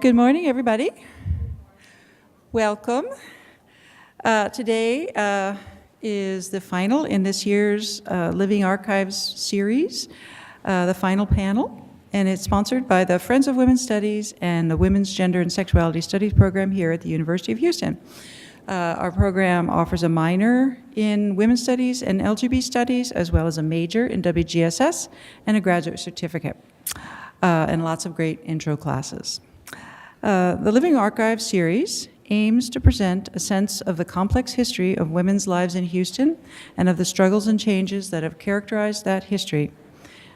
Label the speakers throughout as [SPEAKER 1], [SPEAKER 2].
[SPEAKER 1] good morning, everybody. Welcome. Today is the final in this year's Living Archives series, the final panel, and it's sponsored by the Friends of Women's Studies and the Women's Gender and Sexuality Studies program here at the University of Houston. Our program offers a minor in Women's Studies and LGBT Studies, as well as a major in WGSS and a graduate certificate, and lots of great intro classes. The Living Archives series aims to present a sense of the complex history of women's lives in Houston and of the struggles and changes that have characterized that history.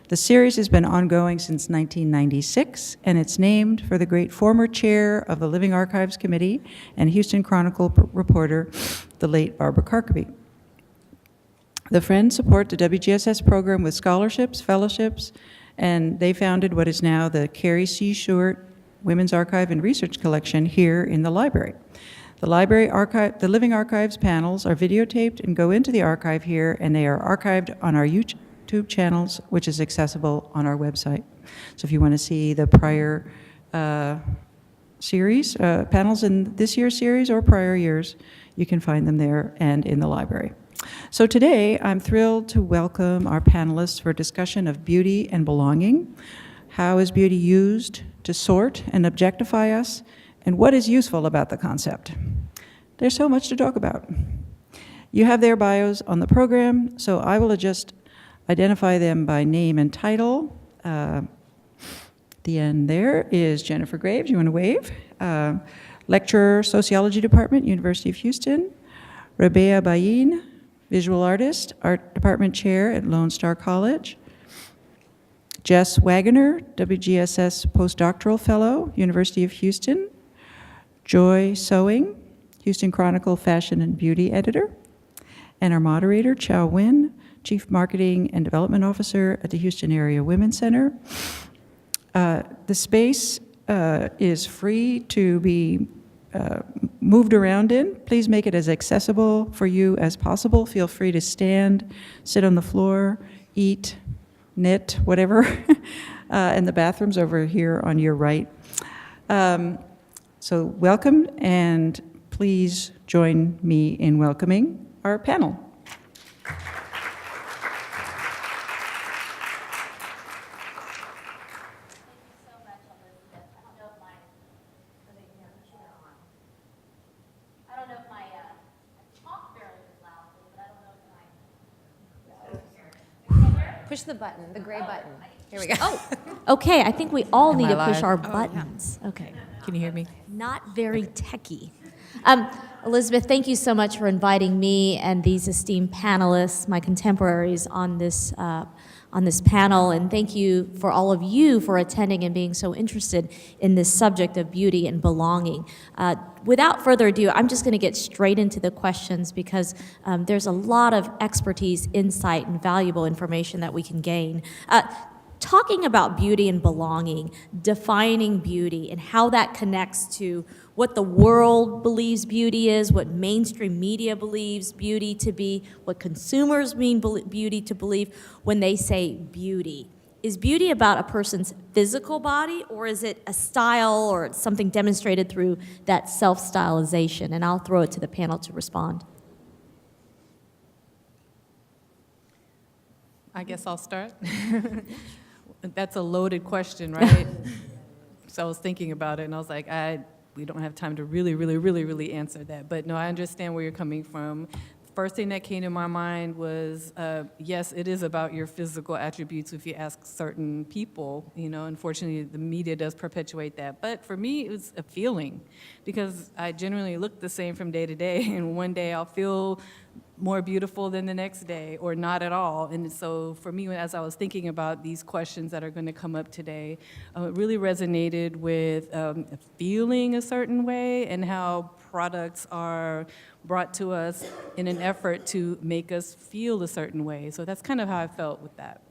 [SPEAKER 1] The series has been ongoing since 1996, and it's named for the great former chair of the Living Archives Committee and Houston Chronicle reporter, the late Barbara Karkabi. The Friends support the WGSS program with scholarships, fellowships, and they founded what is now the Carrie C. Short Women's Archive and Research Collection here in the library. The Living Archives panels are videotaped and go into the archive here, and they are archived on our YouTube channels, which is accessible on our website. So if you want to see the prior series, panels in this year's series or prior years, you can find them there and in the library. So today, I'm thrilled to welcome our panelists for a discussion of beauty and belonging. How is beauty used to sort and objectify us, and what is useful about the concept? There's so much to talk about. You have their bios on the program, so I will just identify them by name and title. The end there is Jennifer Graves. You want to wave? Lecturer, Sociology Department, University of Houston. Rabéa Ballin, visual artist, Art Department Chair at Lone Star College. Jess Waggoner, WGSS Postdoctoral Fellow, University of Houston. Joy Sewing, Houston Chronicle Fashion and Beauty Editor. And our moderator, Chau, Chief Marketing and Development Officer at the Houston Area Women's Center. The space is free to be moved around in. Please make it as accessible for you as possible. Feel free to stand, sit on the floor, eat, knit, whatever, and the bathroom's over here on your right. So welcome, and please join me in welcoming our panel.
[SPEAKER 2] Push the button, the gray button. Here we go. Oh, okay. I think we all need to push our buttons. Okay.
[SPEAKER 3] Can you hear me?
[SPEAKER 2] Not very techy. Elizabeth, thank you so much for inviting me and these esteemed panelists, my contemporaries on this panel, and thank you for all of you for attending and being so interested in this subject of beauty and belonging. Without further ado, I'm just going to get straight into the questions because there's a lot of expertise, insight, and valuable information that we can gain. Talking about beauty and belonging, defining beauty, and how that connects to what the world believes beauty is, what mainstream media believes beauty to be, what consumers mean beauty to believe when they say beauty. Is beauty about a person's physical body, or is it a style or something demonstrated through that self-stylization? And I'll throw it to the panel to respond.
[SPEAKER 3] I guess I'll start. That's a loaded question, right? So I was thinking about it, and I was like, we don't have time to really answer that. But no, I understand where you're coming from. First thing that came to my mind was, yes, it is about your physical attributes if you ask certain people. You know, unfortunately, the media does perpetuate that. But for me, it was a feeling, because I generally look the same from day to day, and one day I'll feel more beautiful than the next day, or not at all. And so for me, as I was thinking about these questions that are going to come up today, it really resonated with feeling a certain way and how products are brought to us in an effort to make us feel a certain way. So that's kind of how I felt with that.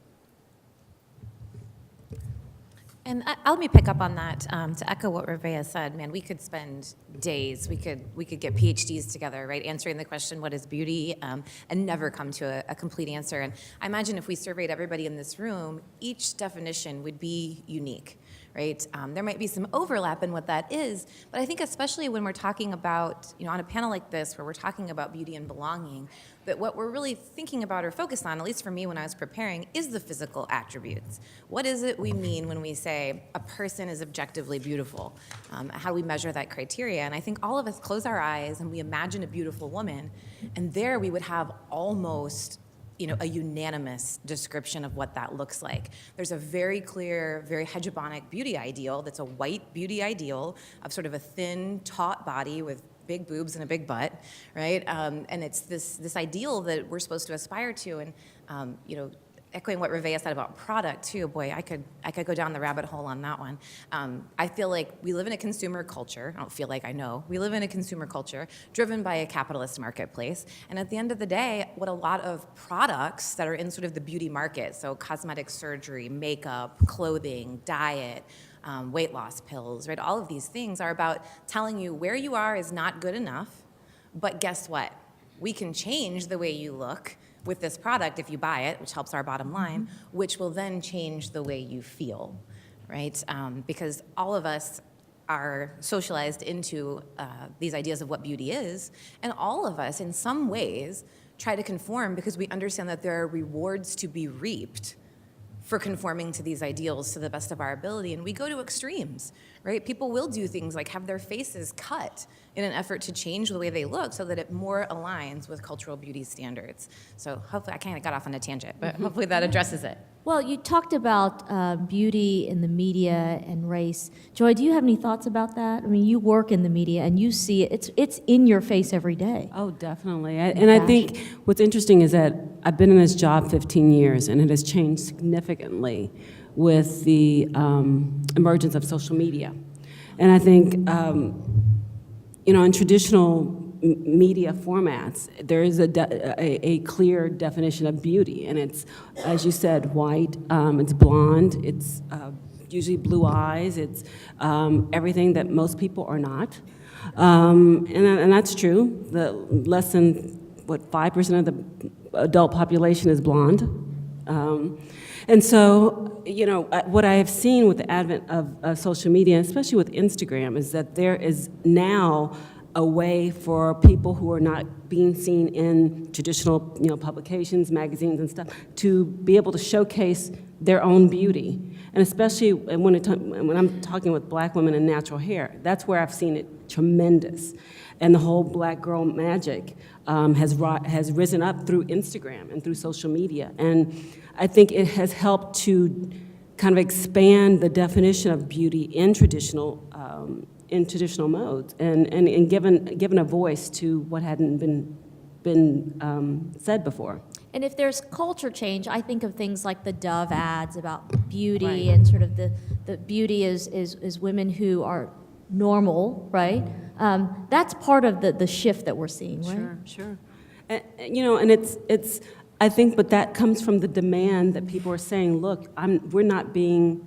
[SPEAKER 4] And let me pick up on that to echo what Rabéa said. Man, we could spend days. We could get PhDs together, right, answering the question, "What is beauty?" And never come to a complete answer. And I imagine if we surveyed everybody in this room, each definition would be unique, right? There might be some overlap in what that is, but I think especially when we're talking about, on a panel like this where we're talking about beauty and belonging, that what we're really thinking about or focused on, at least for me when I was preparing, is the physical attributes. What is it we mean when we say a person is objectively beautiful? How do we measure that criteria? And I think all of us close our eyes and we imagine a beautiful woman, and there we would have almost a unanimous description of what that looks like. There's a very clear, very hegemonic beauty ideal that's a white beauty ideal of sort of a thin, taut body with big boobs and a big butt, right? And it's this ideal that we're supposed to aspire to. And echoing what Rabéa said about product too, boy, I could go down the rabbit hole on that one. I feel like we live in a consumer culture. I don't feel like I know. We live in a consumer culture driven by a capitalist marketplace. And at the end of the day, what a lot of products that are in sort of the beauty market, so cosmetic surgery, makeup, clothing, diet, weight loss pills, right? All of these things are about telling you where you are is not good enough, but guess what? We can change the way you look with this product if you buy it, which helps our bottom line, which will then change the way you feel, right? Because all of us are socialized into these ideas of what beauty is, and all of us, in some ways, try to conform because we understand that there are rewards to be reaped for conforming to these ideals to the best of our ability, and we go to extremes, right? People will do things like have their faces cut in an effort to change the way they look so that it more aligns with cultural beauty standards. So hopefully, I kind of got off on a tangent, but hopefully that addresses it.
[SPEAKER 2] Well, you talked about beauty in the media and race. Joy, do you have any thoughts about that? I mean, you work in the media and you see it. It's in your face every day.
[SPEAKER 5] Oh, definitely. I think what's interesting is that I've been in this job 15 years, and it has changed significantly with the emergence of social media. And I think, in traditional media formats, there is a clear definition of beauty, and it's, as you said, white, it's blonde, it's usually blue eyes, it's everything that most people are not. And that's true. The less than, 5% of the adult population is blonde. And so, what I have seen with the advent of social media, especially with Instagram, is that there is now a way for people who are not being seen in traditional, publications, magazines and stuff, to be able to showcase their own beauty. And especially when I'm talking with black women in natural hair, that's where I've seen it tremendous. And the whole black girl magic has risen up through Instagram and through social media. And I think it has helped to kind of expand the definition of beauty in traditional modes and given a voice to what hadn't been said before.
[SPEAKER 2] And if there's culture change, I think of things like the Dove ads about beauty and sort of the beauty is women who are normal, right? That's part of the shift that we're seeing, right?
[SPEAKER 5] Sure. And it's I think, but that comes from the demand that people are saying, look, we're not being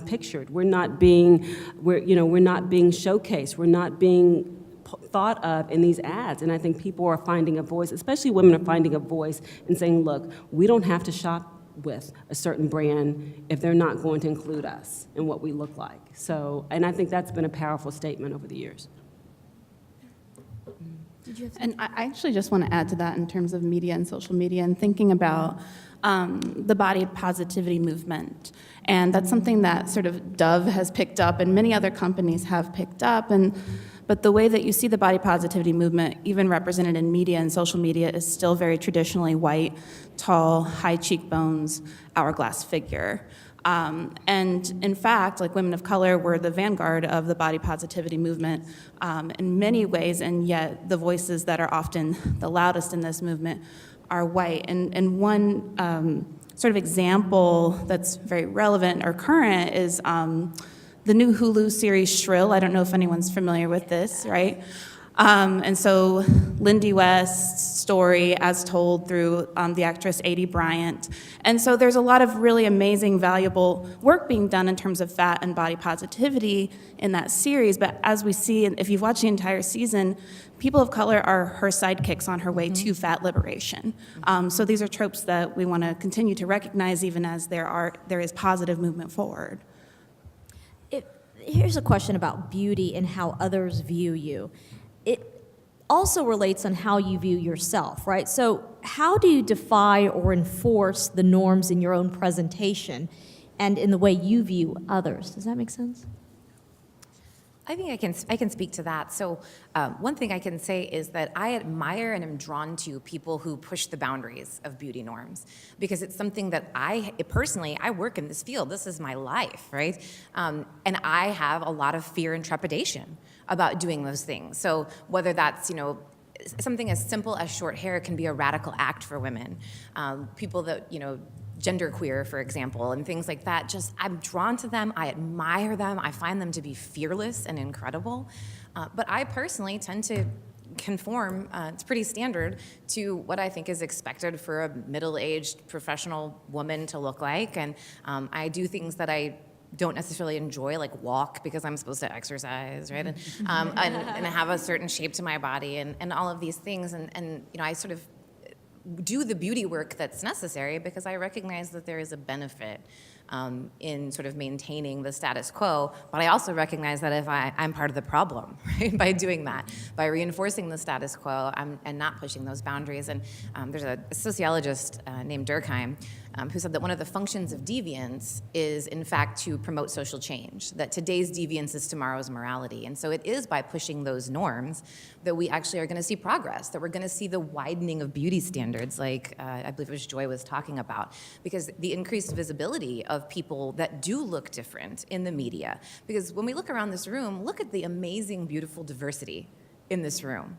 [SPEAKER 5] pictured, we're not being showcased, we're not being thought of in these ads. And I think people are finding a voice, especially women are finding a voice and saying, look, we don't have to shop with a certain brand if they're not going to include us in what we look like. So, and I think that's been a powerful statement over the years.
[SPEAKER 6] And I actually just want to add to that in terms of media and social media and thinking about the body positivity movement. And that's something that sort of Dove has picked up and many other companies have picked up. But the way that you see the body positivity movement, even represented in media and social media, is still very traditionally white, tall, high cheekbones, hourglass figure. And in fact, like women of color were the vanguard of the body positivity movement in many ways, and yet the voices that are often the loudest in this movement are white. And one sort of example that's very relevant or current is the new Hulu series Shrill. I don't know if anyone's familiar with this, right? And so Lindy West's story as told through the actress Adie Bryant. And so there's a lot of really amazing, valuable work being done in terms of fat and body positivity in that series. But as we see, if you've watched the entire season, people of color are her sidekicks on her way to fat liberation. So these are tropes that we want to continue to recognize even as there is positive movement forward.
[SPEAKER 2] here's a question about beauty and how others view you. It also relates on how you view yourself, right? So how do you defy or enforce the norms in your own presentation and in the way you view others? Does that make sense?
[SPEAKER 4] I think I can speak to that. So one thing I can say is that I admire and am drawn to people who push the boundaries of beauty norms, because it's something that I work in this field. This is my life, right? And I have a lot of fear and trepidation about doing those things. So whether that's, something as simple as short hair can be a radical act for women. People that, genderqueer, for example, and things like that. I'm drawn to them. I admire them. I find them to be fearless and incredible. But I personally tend to conform, it's pretty standard, to what I think is expected for a middle-aged professional woman to look like. And I do things that I don't necessarily enjoy, like walk, because I'm supposed to exercise, right? And have a certain shape to my body and all of these things. And I sort of do the beauty work that's necessary because I recognize that there is a benefit in sort of maintaining the status quo, but I also recognize that if I'm part of the problem, right, by doing that, by reinforcing the status quo and not pushing those boundaries. And there's a sociologist named Durkheim who said that one of the functions of deviance is, in fact, to promote social change, that today's deviance is tomorrow's morality. And so it is by pushing those norms that we actually are going to see progress, that we're going to see the widening of beauty standards, like I believe it was Joy was talking about, because the increased visibility of people that do look different in the media. Because when we look around this room, look at the amazing, beautiful diversity in this room,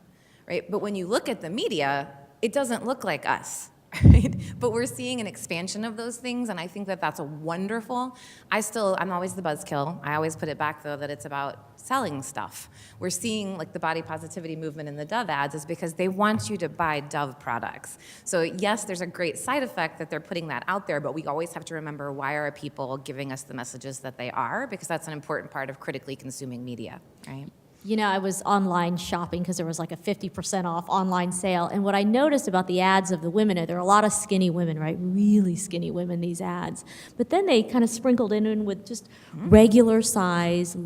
[SPEAKER 4] right? But when you look at the media, it doesn't look like us. Right? But we're seeing an expansion of those things, and I think that that's a wonderful. I'm always the buzzkill. I always put it back, though, that it's about selling stuff. We're seeing, like, the body positivity movement in the Dove ads is because they want you to buy Dove products. So yes, there's a great side effect that they're putting that out there, but we always have to remember, why are people giving us the messages that they are? Because that's an important part of critically consuming media, right?
[SPEAKER 2] I was online shopping because there was like a 50% off online sale. And what I noticed about the ads of the women, there are a lot of skinny women, right? Really skinny women, these ads. But then they kind of sprinkled in with just regular size,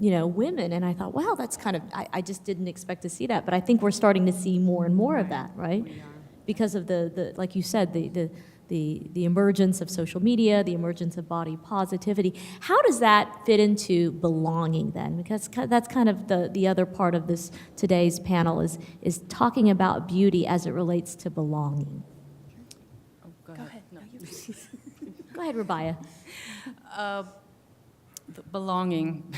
[SPEAKER 2] women. And I thought, wow, that's kind of, I just didn't expect to see that. But I think we're starting to see more and more of that, right? Because of the like you said, the emergence of social media, the emergence of body positivity. How does that fit into belonging then? Because that's kind of the other part of this today's panel is talking about beauty as it relates to belonging.
[SPEAKER 3] Oh, go ahead. No.
[SPEAKER 2] Go ahead, Rabéa.
[SPEAKER 3] Belonging.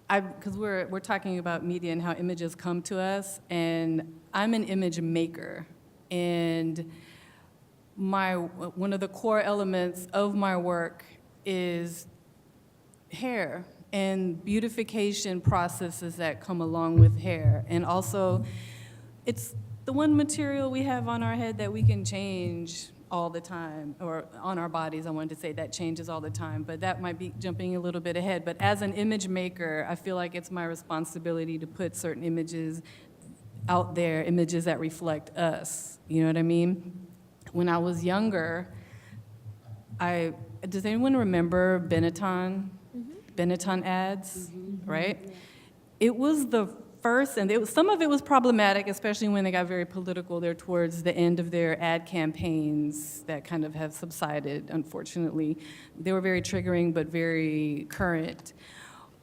[SPEAKER 3] Because we're talking about media and how images come to us, and I'm an image maker, and one of the core elements of my work is hair and beautification processes that come along with hair. And also, it's the one material we have on our head that we can change all the time, or on our bodies, I wanted to say, that changes all the time, but that might be jumping a little bit ahead. But as an image maker, I feel like it's my responsibility to put certain images out there, images that reflect us, you know what I mean? When I was younger, does anyone remember Benetton? Mm-hmm. Benetton ads, mm-hmm. Right? Yeah. It was the first, and some of it was problematic, especially when they got very political there towards the end of their ad campaigns that kind of have subsided, unfortunately. They were very triggering, but very current.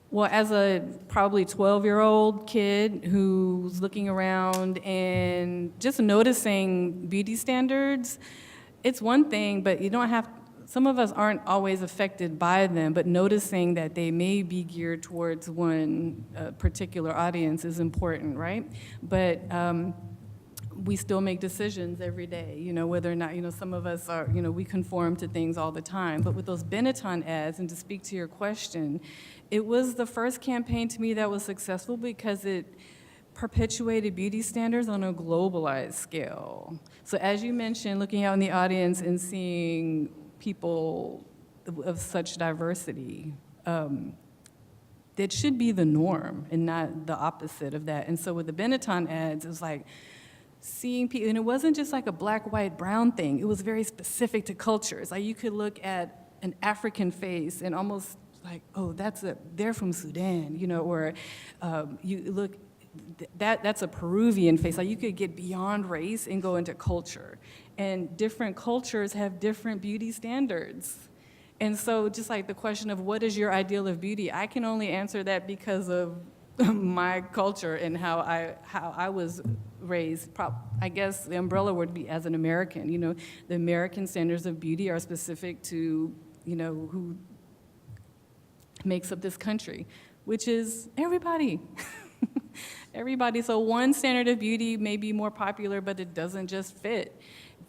[SPEAKER 3] Well, as a probably 12-year-old kid who's looking around and just noticing beauty standards, it's one thing, but some of us aren't always affected by them, but noticing that they may be geared towards one particular audience is important, right? But we still make decisions every day, whether or not, some of us are, we conform to things all the time. But with those Benetton ads, and to speak to your question, it was the first campaign to me that was successful because it perpetuated beauty standards on a globalized scale. So as you mentioned, looking out in the audience and seeing people of such diversity, that should be the norm and not the opposite of that. And so with the Benetton ads, it was like seeing people, and it wasn't just like a black, white, brown thing. It was very specific to cultures. Like you could look at an African face and almost like, oh, they're from Sudan, or you look, that's a Peruvian face. Like, you could get beyond race and go into culture. And different cultures have different beauty standards. And so just like the question of what is your ideal of beauty, I can only answer that because of my culture and how I was raised. I guess the umbrella would be as an American. The American standards of beauty are specific to, who makes up this country, which is everybody. Everybody. So one standard of beauty may be more popular, but it doesn't just fit.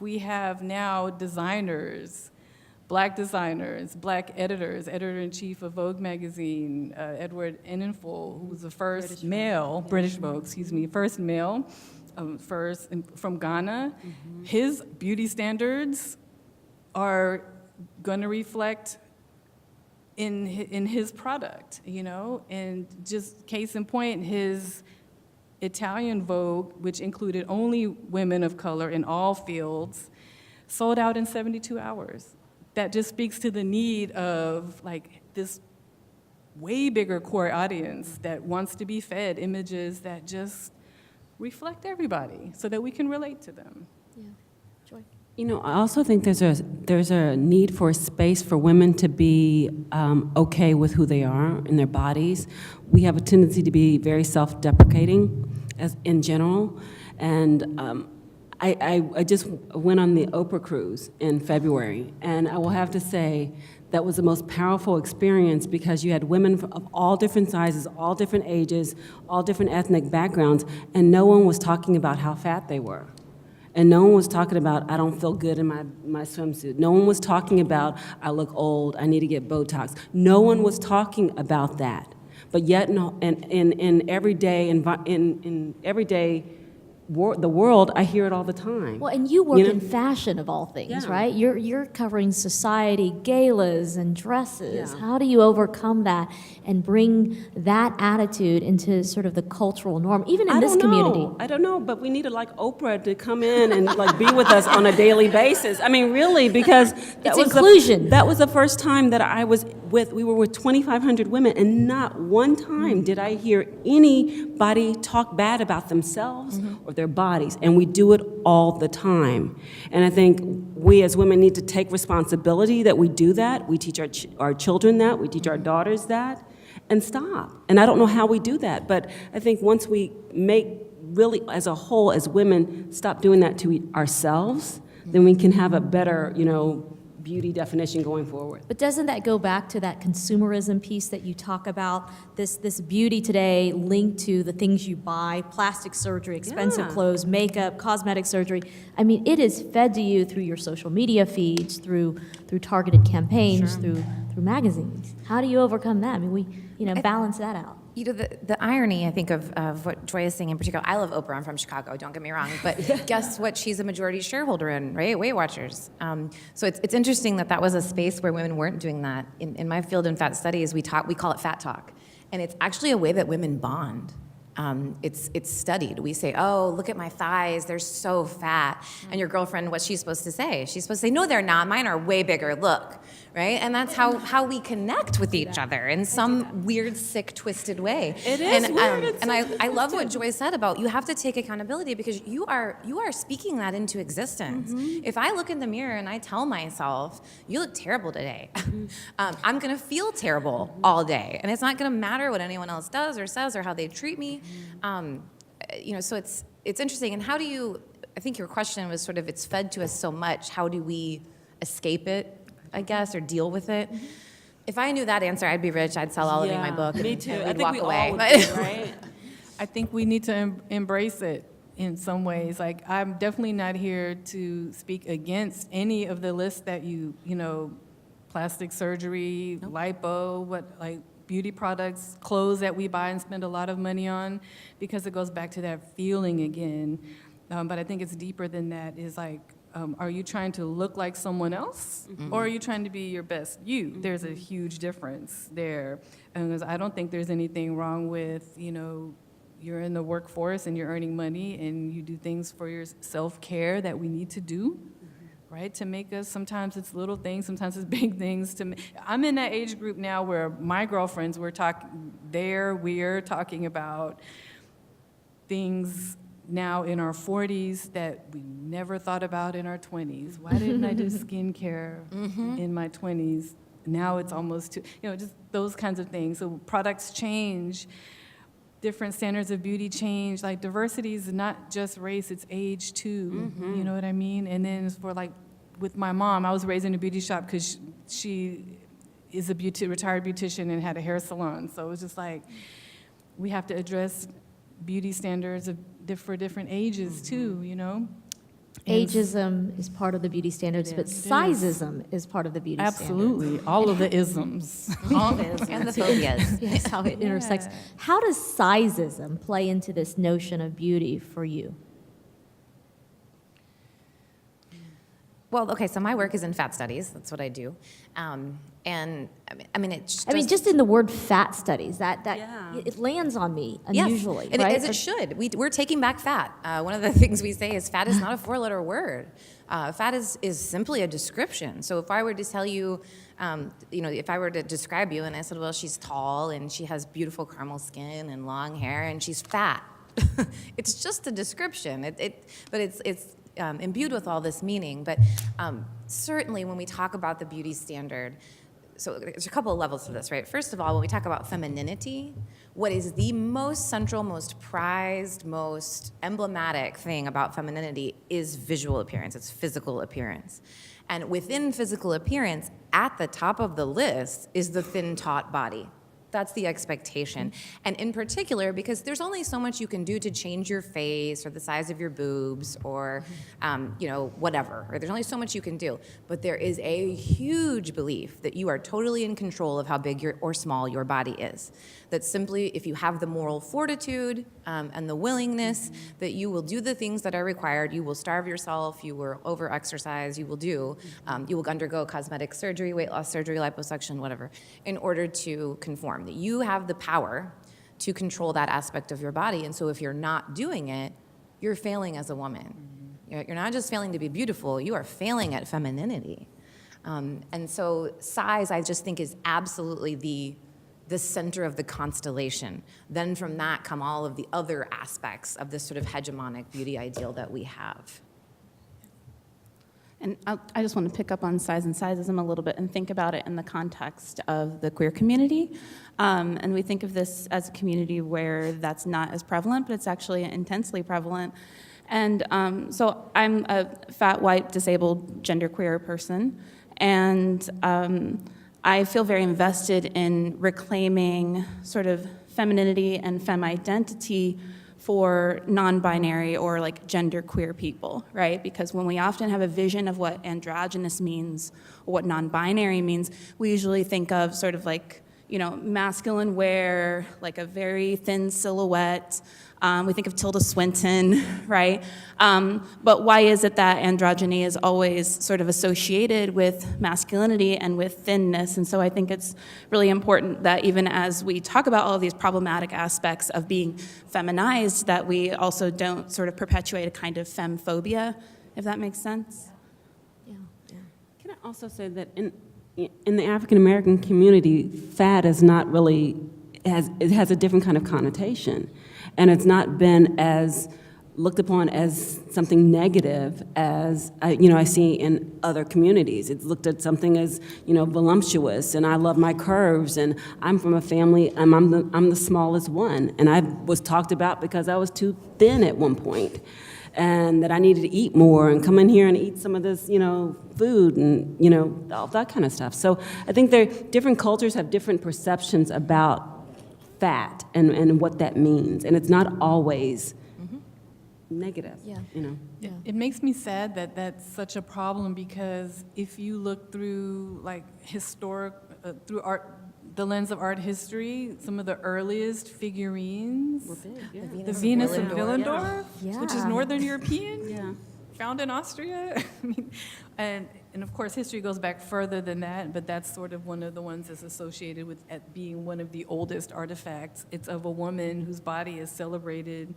[SPEAKER 3] We have now designers, Black designers, Black editors, editor-in-chief of Vogue magazine, Edward Enninful, who was the first male, British Vogue, first male, from Ghana. Mm-hmm. His beauty standards are going to reflect in his product, and just case in point, his Italian Vogue, which included only women of color in all fields, sold out in 72 hours. That just speaks to the need of like this way bigger core audience that wants to be fed images that just reflect everybody so that we can relate to them.
[SPEAKER 2] Yeah. Joy.
[SPEAKER 5] I also think there's a need for a space for women to be okay with who they are in their bodies. We have a tendency to be very self-deprecating as in general, and I just went on the Oprah cruise in February, and I will have to say that was the most powerful experience because you had women of all different sizes, all different ages, all different ethnic backgrounds, and no one was talking about how fat they were. And no one was talking about, I don't feel good in my swimsuit. No one was talking about, I look old, I need to get Botox. No one was talking about that. But yet, in everyday the world, I hear it all the time.
[SPEAKER 2] Well, and you work in fashion of all things,
[SPEAKER 5] Yeah.
[SPEAKER 2] right? You're covering society, galas and dresses.
[SPEAKER 5] Yeah.
[SPEAKER 2] How do you overcome that and bring that attitude into sort of the cultural norm, even in this community?
[SPEAKER 5] I don't know, but we needed like Oprah to come in and like be with us on a daily basis. I mean, really, because
[SPEAKER 2] It's inclusion.
[SPEAKER 5] That was the first time that we were with 2,500 women, and not one time did I hear anybody talk bad about themselves or their bodies, and we do it all the time. And I think we as women need to take responsibility that we do that. We teach our children that, we teach our daughters that, and stop. And I don't know how we do that, but I think once we make really, as a whole, as women, stop doing that to ourselves, then we can have a better, beauty definition going forward.
[SPEAKER 2] But doesn't that go back to that consumerism piece that you talk about? This beauty today linked to the things you buy, plastic surgery, expensive
[SPEAKER 5] Yeah.
[SPEAKER 2] clothes, makeup, cosmetic surgery. I mean, it is fed to you through your social media feeds, through targeted campaigns, through magazines. How do you overcome that? I mean, we balance that out.
[SPEAKER 4] The irony, I think, of what Joy is saying in particular, I love Oprah, I'm from Chicago, don't get me wrong, but guess what she's a majority shareholder in, right? Weight Watchers. So it's interesting that was a space where women weren't doing that. In my field in fat studies, we call it fat talk. And it's actually a way that women bond. It's studied. We say, oh, look at my thighs, they're so fat. And your girlfriend, what's she supposed to say? She's supposed to say, no, they're not, mine are way bigger, look, right? And that's how we connect with each other in some weird, sick, twisted way.
[SPEAKER 5] It is weird.
[SPEAKER 4] And I love what Joy said about you have to take accountability because you are speaking that into existence. Mm-hmm. If I look in the mirror and I tell myself, you look terrible today, I'm gonna feel terrible all day. And it's not gonna matter what anyone else does or says or how they treat me. So it's interesting. And how do you, I think your question was sort of, it's fed to us so much, how do we escape it, I guess, or deal with it? Mm-hmm. If I knew that answer, I'd be rich, I'd sell all of my book.
[SPEAKER 5] Me too.
[SPEAKER 4] And
[SPEAKER 5] I
[SPEAKER 4] we'd
[SPEAKER 5] think
[SPEAKER 4] walk
[SPEAKER 5] we
[SPEAKER 4] away.
[SPEAKER 5] all would be, right?
[SPEAKER 3] I think we need to embrace it in some ways. Like, I'm definitely not here to speak against any of the lists that plastic surgery, lipo, beauty products, clothes that we buy and spend a lot of money on, because it goes back to that feeling again. But I think it's deeper than that. Is like, are you trying to look like someone else, or are you trying to be your best you? There's a huge difference there. And I don't think there's anything wrong with, you're in the workforce and you're earning money and you do things for your self-care that we need to do. right? To make us, sometimes it's little things, sometimes it's big things. I'm in that age group now where my girlfriends, we're talking about things now in our 40s that we never thought about in our 20s. Why didn't I do skincare in my 20s? Now it's almost too, just those kinds of things. So products change, different standards of beauty change. Like diversity is not just race, it's age too. You know what I mean? And then for like, with my mom, I was raised in a beauty shop because she is a retired beautician and had a hair salon. So it was just like, we have to address beauty standards for different ages too,
[SPEAKER 2] Ageism is part of the beauty standards, but sizeism is part of the beauty standards.
[SPEAKER 3] Absolutely, all of the isms.
[SPEAKER 4] And the phobias.
[SPEAKER 2] Yes, how it intersects. How does sizeism play into this notion of beauty for you?
[SPEAKER 4] Well, okay, so my work is in fat studies. That's what I do. And I mean, it's
[SPEAKER 2] just in the word fat studies, that
[SPEAKER 5] Yeah.
[SPEAKER 2] it lands on me
[SPEAKER 4] yes,
[SPEAKER 2] unusually,
[SPEAKER 4] and
[SPEAKER 2] right?
[SPEAKER 4] as it should. We're taking back fat. One of the things we say is fat is not a four-letter word. Fat is simply a description. So if I were to tell you, if I were to describe you and I said, well, she's tall and she has beautiful caramel skin and long hair and she's fat, it's just a description. But it's imbued with all this meaning. But certainly when we talk about the beauty standard, so there's a couple of levels to this, right? First of all, when we talk about femininity, what is the most central, most prized, most emblematic thing about femininity is visual appearance. It's physical appearance. And within physical appearance, at the top of the list is the thin, taut body. That's the expectation. And in particular, because there's only so much you can do to change your face or the size of your boobs or, whatever. Or there's only so much you can do. But there is a huge belief that you are totally in control of how big or small your body is. That simply, if you have the moral fortitude and the willingness, that you will do the things that are required. You will starve yourself. You will over-exercise. You will undergo cosmetic surgery, weight loss surgery, liposuction, whatever, in order to conform. That you have the power to control that aspect of your body. And so if you're not doing it, you're failing as a woman. You're not just failing to be beautiful, you are failing at femininity. And so size, I just think, is absolutely the center of the constellation. Then from that come all of the other aspects of this sort of hegemonic beauty ideal that we have.
[SPEAKER 6] And I just want to pick up on size and sizeism a little bit and think about it in the context of the queer community. And we think of this as a community where that's not as prevalent, but it's actually intensely prevalent. And so I'm a fat, white, disabled, genderqueer person. And I feel very invested in reclaiming sort of femininity and femme identity for non-binary or like genderqueer people, right? Because when we often have a vision of what androgynous means or what non-binary means, we usually think of sort of like, masculine wear, like a very thin silhouette. We think of Tilda Swinton, right? But why is it that androgyny is always sort of associated with masculinity and with thinness? And so I think it's really important that even as we talk about all of these problematic aspects of being feminized, that we also don't sort of perpetuate a kind of femphobia, if that makes sense.
[SPEAKER 2] Yeah.
[SPEAKER 5] Can I also say that in the African American community, fat is not really, it has a different kind of connotation. And it's not been as looked upon as something negative as I see in other communities. It's looked at something as voluptuous, and I love my curves, and I'm from a family. I'm the smallest one, and I was talked about because I was too thin at one point, and that I needed to eat more and come in here and eat some of this food and all that kind of stuff. So I think different cultures have different perceptions about fat and what that means, and it's not always negative.
[SPEAKER 2] Yeah.
[SPEAKER 3] It makes me sad that that's such a problem, because if you look through through art, the lens of art history, some of the earliest figurines, the Venus of Willendorf,
[SPEAKER 2] Yeah.
[SPEAKER 3] which is Northern European,
[SPEAKER 5] Yeah.
[SPEAKER 3] found in Austria. And of course, history goes back further than that, but that's sort of one of the ones that's associated with being one of the oldest artifacts. It's of a woman whose body is celebrated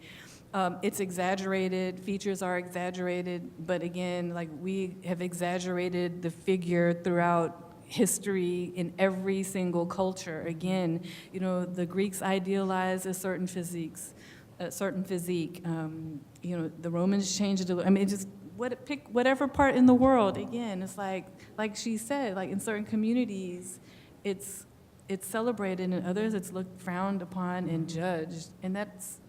[SPEAKER 3] It's exaggerated, features are exaggerated, but again, like we have exaggerated the figure throughout history in every single culture. Again, you know, the Greeks idealized a certain physique. You know, the Romans changed it. I mean, just pick whatever part in the world. Again, it's like she said, like in certain communities, it's celebrated, and in others it's looked frowned upon and judged, and that's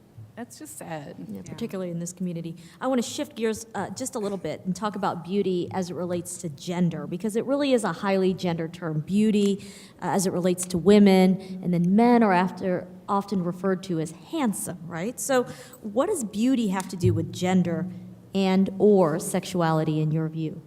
[SPEAKER 3] just sad.
[SPEAKER 2] Yeah, particularly in this community. I want to shift gears just a little bit and talk about beauty as it relates to gender, because it really is a highly gendered term. Beauty as it relates to women, and then men are often referred to as handsome, right? So what does beauty have to do with gender and or sexuality in your view?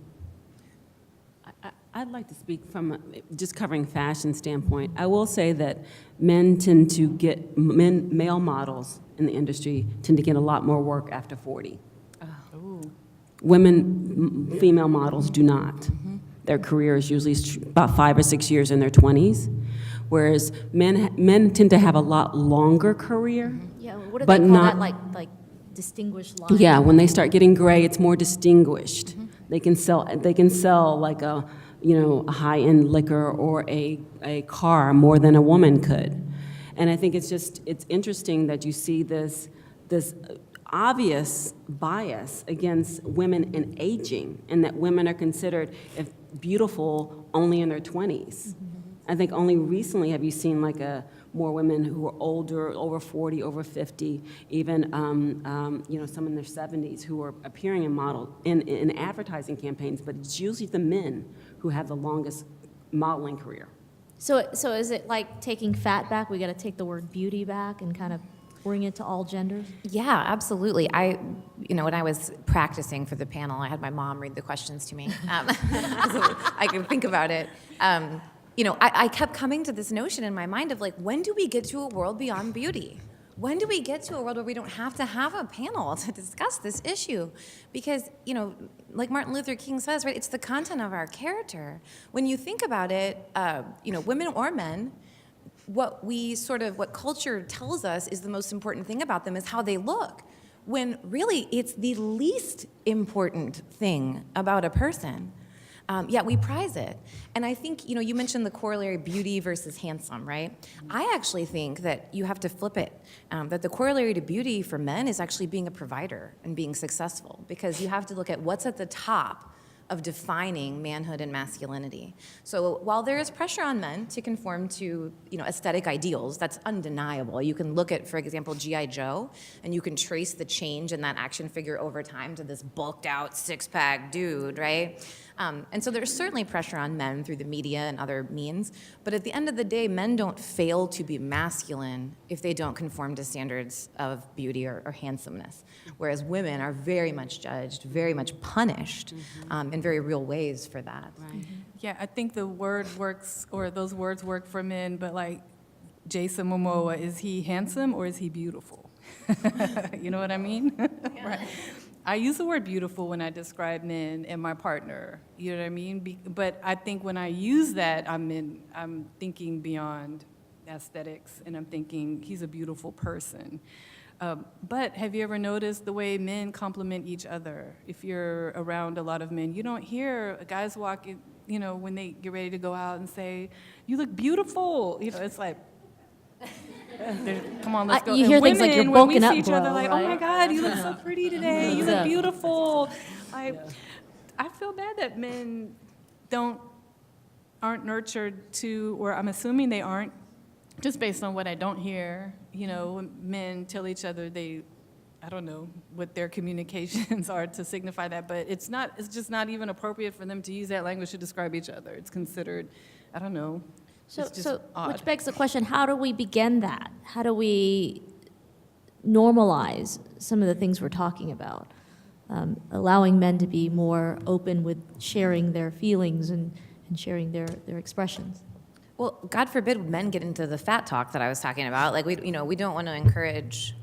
[SPEAKER 5] I'd like to speak from just covering fashion standpoint. I will say that men tend to get, male models in the industry tend to get a lot more work after 40. Women, female models do not. Their career is usually about 5 or 6 years in their 20s, whereas men tend to have a lot longer career.
[SPEAKER 2] Yeah, what do
[SPEAKER 5] But
[SPEAKER 2] they call
[SPEAKER 5] not-
[SPEAKER 2] that, like distinguished line?
[SPEAKER 5] Yeah, when they start getting gray, it's more distinguished. They can sell like a high-end liquor or a car more than a woman could. And I think it's interesting that you see this obvious bias against women in aging, and that women are considered beautiful only in their 20s. I think only recently have you seen more women who are older, over 40, over 50, even some in their 70s who are appearing in advertising campaigns, but it's usually the men who have the longest modeling career.
[SPEAKER 2] So is it like taking fat back? We got to take the word beauty back and kind of bring it to all genders?
[SPEAKER 4] Yeah, absolutely. When I was practicing for the panel, I had my mom read the questions to me, so I could think about it. I kept coming to this notion in my mind of when do we get to a world beyond beauty? When do we get to a world where we don't have to have a panel to discuss this issue? Because, like Martin Luther King says, right, it's the content of our character. When you think about it, women or men, what culture tells us is the most important thing about them is how they look, when really it's the least important thing about a person. Yet we prize it. And I think, you mentioned the corollary beauty versus handsome, right? I actually think that you have to flip it, that the corollary to beauty for men is actually being a provider and being successful, because you have to look at what's at the top of defining manhood and masculinity. So while there is pressure on men to conform to, aesthetic ideals, that's undeniable. You can look at, for example, G.I. Joe, and you can trace the change in that action figure over time to this bulked out six-pack dude, right? And so there's certainly pressure on men through the media and other means, but at the end of the day, men don't fail to be masculine if they don't conform to standards of beauty or handsomeness, whereas women are very much judged, very much punished in very real ways for that.
[SPEAKER 5] Right.
[SPEAKER 3] Yeah, I think the word works, or those words work for men, but like Jason Momoa, is he handsome or is he beautiful? You know what I mean? Right. I use the word beautiful when I describe men and my partner, you know what I mean? But I think when I use that, I'm thinking beyond aesthetics, and I'm thinking he's a beautiful person. But have you ever noticed the way men compliment each other? If you're around a lot of men, you don't hear guys walking, when they get ready to go out and say, "You look beautiful." It's like, come on, let's go.
[SPEAKER 2] You
[SPEAKER 3] And
[SPEAKER 2] hear things like
[SPEAKER 3] women,
[SPEAKER 2] you're
[SPEAKER 3] when we
[SPEAKER 2] bulking up,
[SPEAKER 3] see each other,
[SPEAKER 2] bro,
[SPEAKER 3] like, "Oh my
[SPEAKER 2] right?
[SPEAKER 3] God, you look so pretty today. You look
[SPEAKER 2] Yeah.
[SPEAKER 3] beautiful." I feel bad that men aren't nurtured to, or I'm assuming they aren't, just based on what I don't hear. When men tell each other I don't know what their communications are to signify that, but it's just not even appropriate for them to use that language to describe each other. It's considered, I don't know. It's just odd.
[SPEAKER 2] Which begs the question, how do we begin that? How do we normalize some of the things we're talking about? Allowing men to be more open with sharing their feelings and sharing their expressions.
[SPEAKER 4] Well, God forbid men get into the fat talk that I was talking about. We don't want to encourage,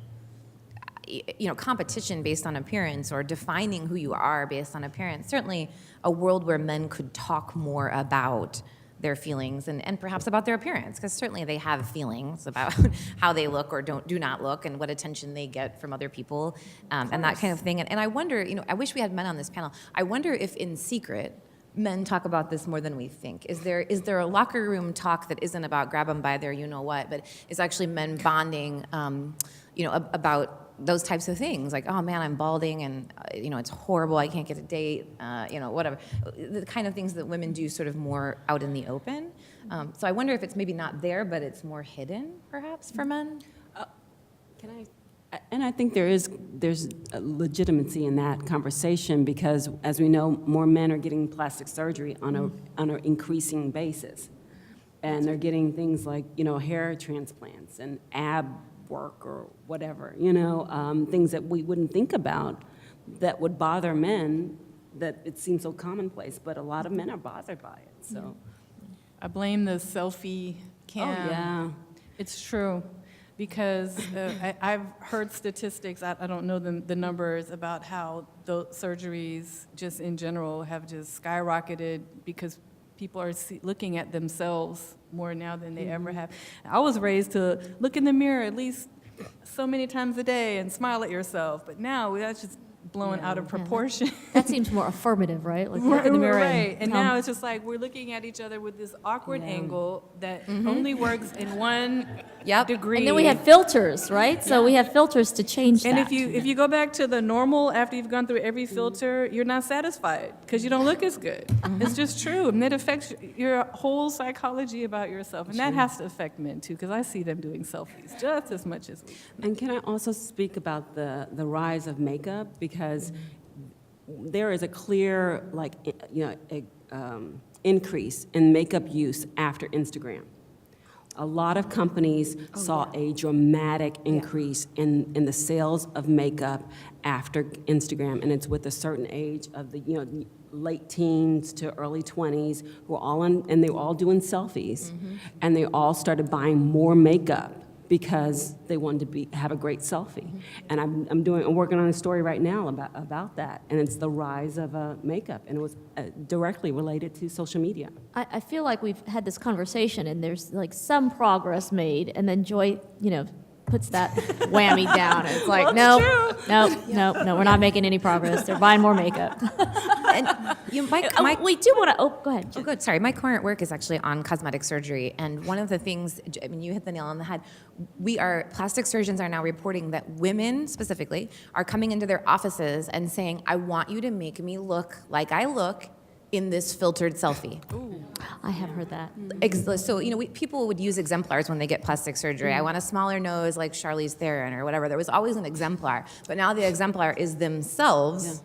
[SPEAKER 4] competition based on appearance or defining who you are based on appearance. Certainly, a world where men could talk more about their feelings and perhaps about their appearance, because certainly they have feelings about how they look or do not look and what attention they get from other people, and that kind of thing. And I wonder, I wish we had men on this panel. I wonder if in secret, men talk about this more than we think. Is there a locker room talk that isn't about grab them by their you-know-what, but is actually men bonding, about those types of things, like, oh man, I'm balding and, it's horrible, I can't get a date, whatever. The kind of things that women do sort of more out in the open. So I wonder if it's maybe not there, but it's more hidden, perhaps, for men?
[SPEAKER 5] And I think there's a legitimacy in that conversation because, as we know, more men are getting plastic surgery on an increasing basis. And they're getting things like, hair transplants and ab work or whatever, things that we wouldn't think about that would bother men, that it seems so commonplace, but a lot of men are bothered by it, so.
[SPEAKER 3] I blame the selfie cam.
[SPEAKER 5] Oh, yeah.
[SPEAKER 3] It's true, because I've heard statistics, I don't know the numbers, about how the surgeries just in general have just skyrocketed because people are looking at themselves more now than they ever have. I was raised to look in the mirror at least so many times a day and smile at yourself, but now that's just blown out of proportion.
[SPEAKER 2] That seems more affirmative, right? Like look in the mirror.
[SPEAKER 3] Right, and now it's just like we're looking at each other with this awkward angle that only works in one degree.
[SPEAKER 2] And then we have filters, right? So we have filters to change
[SPEAKER 3] And
[SPEAKER 2] that.
[SPEAKER 3] if you go back to the normal after you've gone through every filter, you're not satisfied because you don't look as good. It's just true, and it affects your whole psychology about yourself, and that has to affect men too, because I see them doing selfies just as much as we.
[SPEAKER 5] And can I also speak about the rise of makeup? Because there is a clear, increase in makeup use after Instagram. A lot of companies saw a dramatic increase in the sales of makeup after Instagram, and it's with a certain age of the late teens to early 20s who are all and they were all doing selfies, and they all started buying more makeup because they wanted to have a great selfie. And I'm working on a story right now about that, and it's the rise of makeup, and it was directly related to social media.
[SPEAKER 2] I feel like we've had this conversation and there's like some progress made, and then Joy, puts that whammy down. It's like, no, we're not making any progress. They're buying more makeup.
[SPEAKER 4] And
[SPEAKER 2] we do want to, go ahead.
[SPEAKER 4] Oh, good. Sorry. My current work is actually on cosmetic surgery. And one of the things, you hit the nail on the head. Plastic surgeons are now reporting that women specifically are coming into their offices and saying, I want you to make me look like I look in this filtered selfie.
[SPEAKER 2] I have heard that.
[SPEAKER 4] So, people would use exemplars when they get plastic surgery. I want a smaller nose like Charlize Theron or whatever. There was always an exemplar. But now the exemplar is themselves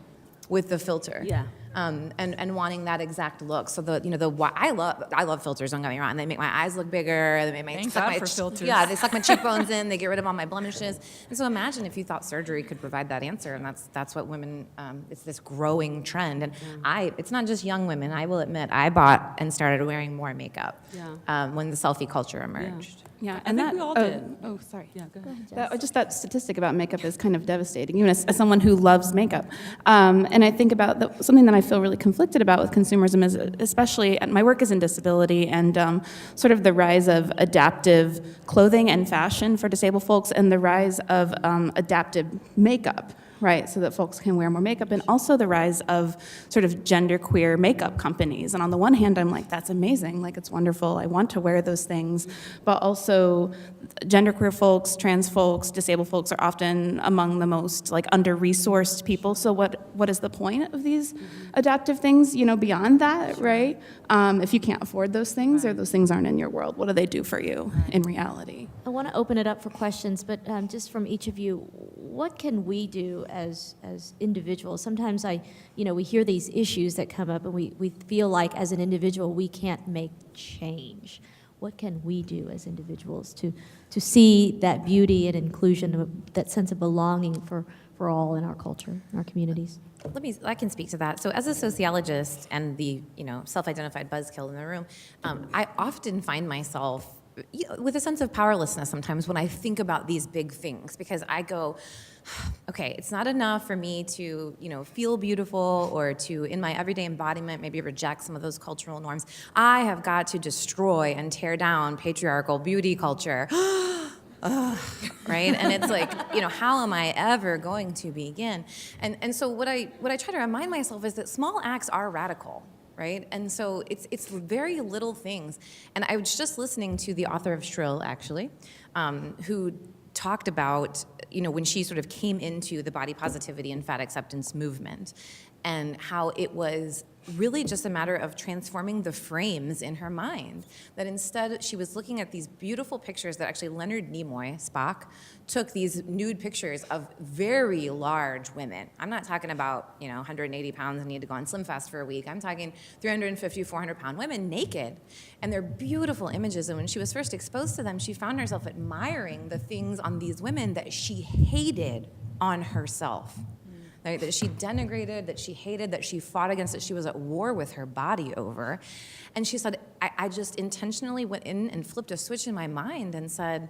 [SPEAKER 4] with the filter.
[SPEAKER 5] Yeah.
[SPEAKER 4] And wanting that exact look. So I love filters, don't get me wrong. They make my eyes look bigger. They make
[SPEAKER 3] Thank God for filters.
[SPEAKER 4] Yeah, they suck my cheekbones in. They get rid of all my blemishes. And so imagine if you thought surgery could provide that answer. And that's what women. It's this growing trend. And it's not just young women. I will admit, I bought and started wearing more makeup when the selfie culture emerged.
[SPEAKER 6] Yeah,
[SPEAKER 5] I think we all did.
[SPEAKER 6] Oh, sorry.
[SPEAKER 5] Yeah, go ahead.
[SPEAKER 6] Just that statistic about makeup is kind of devastating, even as someone who loves makeup. And I think about something that I feel really conflicted about with consumerism is, especially, my work is in disability, and sort of the rise of adaptive clothing and fashion for disabled folks, and the rise of adaptive makeup. Right, so that folks can wear more makeup, and also the rise of sort of genderqueer makeup companies. And on the one hand, I'm like, that's amazing, like it's wonderful, I want to wear those things. But also, genderqueer folks, trans folks, disabled folks are often among the most under-resourced people. So what is the point of these adaptive things, beyond that, right? If you can't afford those things, or those things aren't in your world, what do they do for you in reality?
[SPEAKER 2] I want to open it up for questions, but just from each of you, what can we do as individuals? Sometimes we hear these issues that come up, and we feel like as an individual we can't make change. What can we do as individuals to see that beauty and inclusion, that sense of belonging for all in our culture, in our communities?
[SPEAKER 4] I can speak to that. So as a sociologist and the self-identified buzzkill in the room, I often find myself with a sense of powerlessness sometimes when I think about these big things, because I go, okay, it's not enough for me to, feel beautiful or to, in my everyday embodiment, maybe reject some of those cultural norms. I have got to destroy and tear down patriarchal beauty culture. Right? And it's like, how am I ever going to begin? And so what I try to remind myself is that small acts are radical, right? And so it's very little things. And I was just listening to the author of Shrill, actually, who talked about, when she sort of came into the body positivity and fat acceptance movement, and how it was really just a matter of transforming the frames in her mind. That instead, she was looking at these beautiful pictures that actually Leonard Nimoy, Spock, took these nude pictures of very large women. I'm not talking about, 180 pounds and need to go on Slim Fast for a week. I'm talking 350, 400-pound women naked. And they're beautiful images. And when she was first exposed to them, she found herself admiring the things on these women that she hated on herself. Right, that she denigrated, that she hated, that she fought against, that she was at war with her body over. And she said, I just intentionally went in and flipped a switch in my mind and said,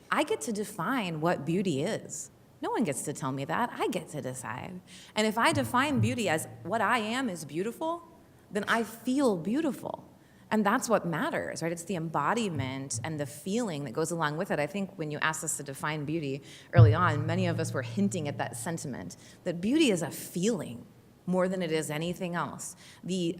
[SPEAKER 4] I get to define what beauty is. No one gets to tell me that. I get to decide. And if I define beauty as what I am is beautiful, then I feel beautiful. And that's what matters, right? It's the embodiment and the feeling that goes along with it. I think when you asked us to define beauty early on, many of us were hinting at that sentiment, that beauty is a feeling more than it is anything else. The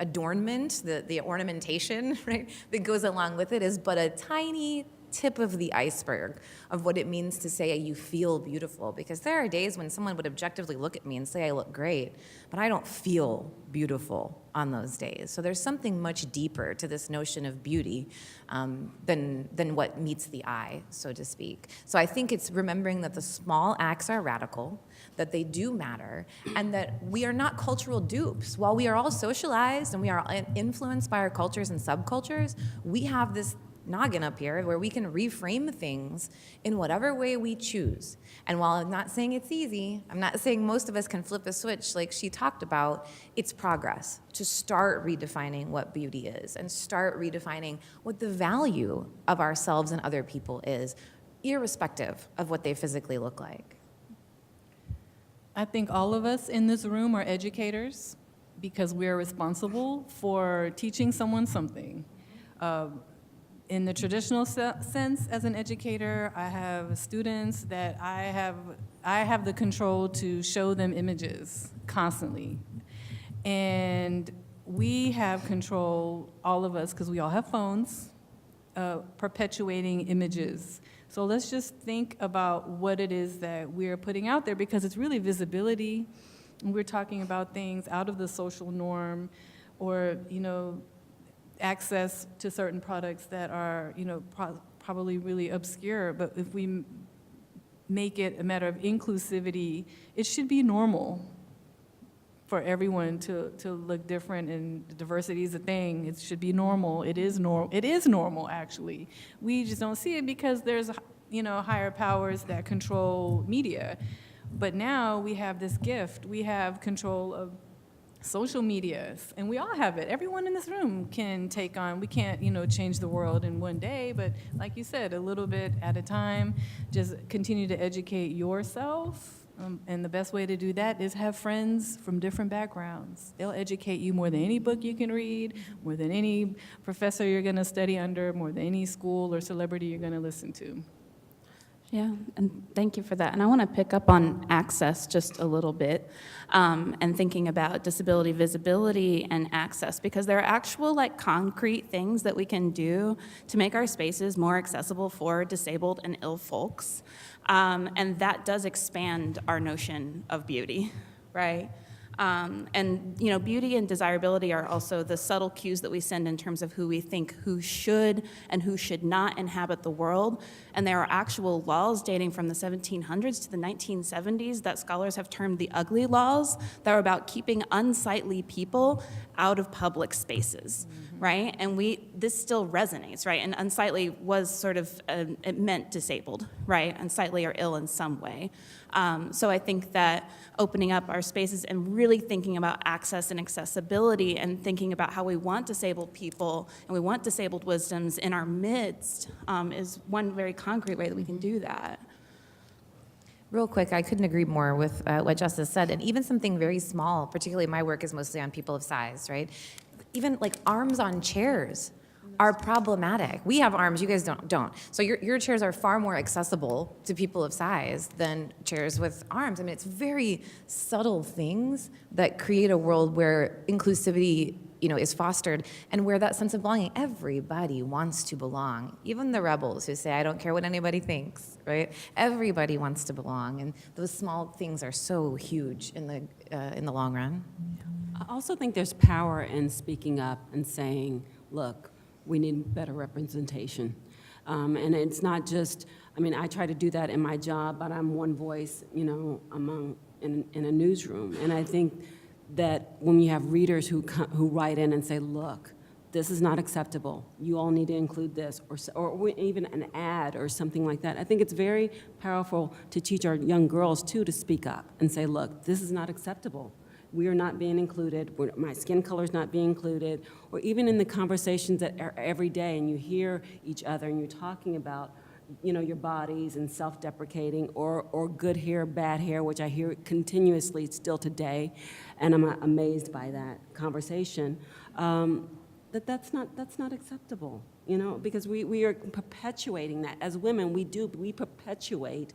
[SPEAKER 4] adornment, the ornamentation, right, that goes along with it is but a tiny tip of the iceberg of what it means to say you feel beautiful. Because there are days when someone would objectively look at me and say I look great, but I don't feel beautiful on those days. So there's something much deeper to this notion of beauty than what meets the eye, so to speak. So I think it's remembering that the small acts are radical, that they do matter, and that we are not cultural dupes. While we are all socialized and we are influenced by our cultures and subcultures, we have this noggin up here where we can reframe things in whatever way we choose. And while I'm not saying it's easy, I'm not saying most of us can flip a switch like she talked about, it's progress to start redefining what beauty is and start redefining what the value of ourselves and other people is, irrespective of what they physically look like.
[SPEAKER 3] I think all of us in this room are educators because we are responsible for teaching someone something. In the traditional sense, as an educator, I have students that I have the control to show them images constantly. And we have control, all of us, because we all have phones, perpetuating images. So let's just think about what it is that we're putting out there, because it's really visibility. And we're talking about things out of the social norm, or, access to certain products that are, probably really obscure. But if we make it a matter of inclusivity, it should be normal for everyone to look different, and diversity is a thing. It should be normal. It is normal, actually. We just don't see it because there's, higher powers that control media. But now we have this gift. We have control of social media, and we all have it. Everyone in this room can take on, we can't, change the world in one day, but like you said, a little bit at a time, just continue to educate yourself. And the best way to do that is have friends from different backgrounds. They'll educate you more than any book you can read, more than any professor you're gonna study under, more than any school or celebrity you're gonna listen to.
[SPEAKER 6] Yeah, and thank you for that. And I want to pick up on access just a little bit, and thinking about disability visibility and access, because there are actual concrete things that we can do to make our spaces more accessible for disabled and ill folks. And that does expand our notion of beauty, right? And beauty and desirability are also the subtle cues that we send in terms of who we think who should and who should not inhabit the world. And there are actual laws dating from the 1700s to the 1970s that scholars have termed the ugly laws, that are about keeping unsightly people out of public spaces, right? And this still resonates, right? And unsightly was sort of, it meant disabled, right? Unsightly or ill in some way. So I think that opening up our spaces and really thinking about access and accessibility and thinking about how we want disabled people and we want disabled wisdoms in our midst is one very concrete way that we can do that.
[SPEAKER 4] Real quick, I couldn't agree more with what Justice said, and even something very small, particularly my work is mostly on people of size, right? Even like arms on chairs are problematic. We have arms, you guys don't. So your chairs are far more accessible to people of size than chairs with arms. I mean, it's very subtle things that create a world where inclusivity, is fostered, and where that sense of belonging, everybody wants to belong. Even the rebels who say, I don't care what anybody thinks, right? Everybody wants to belong, and those small things are so huge in the long run.
[SPEAKER 5] I also think there's power in speaking up and saying, look, we need better representation. And it's not just, I try to do that in my job, but I'm one voice, in a newsroom. And I think that when you have readers who write in and say, look, this is not acceptable, you all need to include this, or even an ad or something like that. I think it's very powerful to teach our young girls, too, to speak up and say, look, this is not acceptable. We are not being included, my skin color is not being included, or even in the conversations that are every day, and you hear each other and you're talking about your bodies and self-deprecating, or good hair, bad hair, which I hear continuously still today, and I'm amazed by that conversation, that's not acceptable, because we are perpetuating that. As women, we perpetuate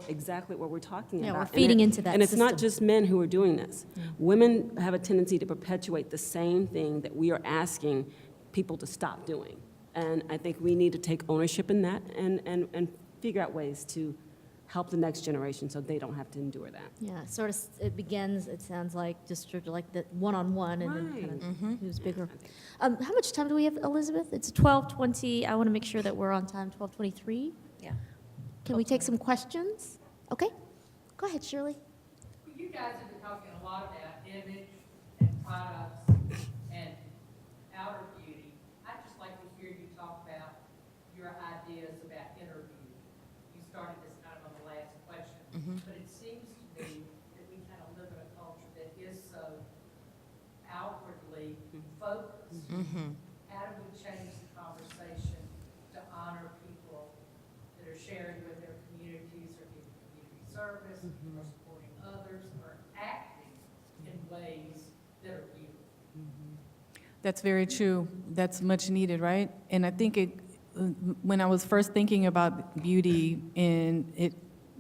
[SPEAKER 5] exactly what we're talking about.
[SPEAKER 2] Yeah, we're feeding into that
[SPEAKER 5] And it's
[SPEAKER 2] system.
[SPEAKER 5] not just men who are doing this. Women have a tendency to perpetuate the same thing that we are asking people to stop doing. And I think we need to take ownership in that and figure out ways to help the next generation so they don't have to endure that.
[SPEAKER 2] Yeah, it begins, it sounds like, just sort of like the one-on-one, and then kind of who's bigger. How much time do we have, Elizabeth? It's 12:20. I want to make sure that we're on time, 12:23.
[SPEAKER 4] Yeah.
[SPEAKER 2] Can we take some questions? Okay, go ahead, Shirley.
[SPEAKER 7] You guys have been talking a lot about image and products and outer beauty. I'd just like to hear you talk about your ideas about inner beauty. You started this kind of on the last question, but it seems to me that we kind of live in a culture that is so outwardly focused. How do we change the conversation to honor people that are sharing with their communities or giving community service or supporting others or acting in ways that are beautiful?
[SPEAKER 3] That's very true. That's much needed, right? And I think when I was first thinking about beauty and it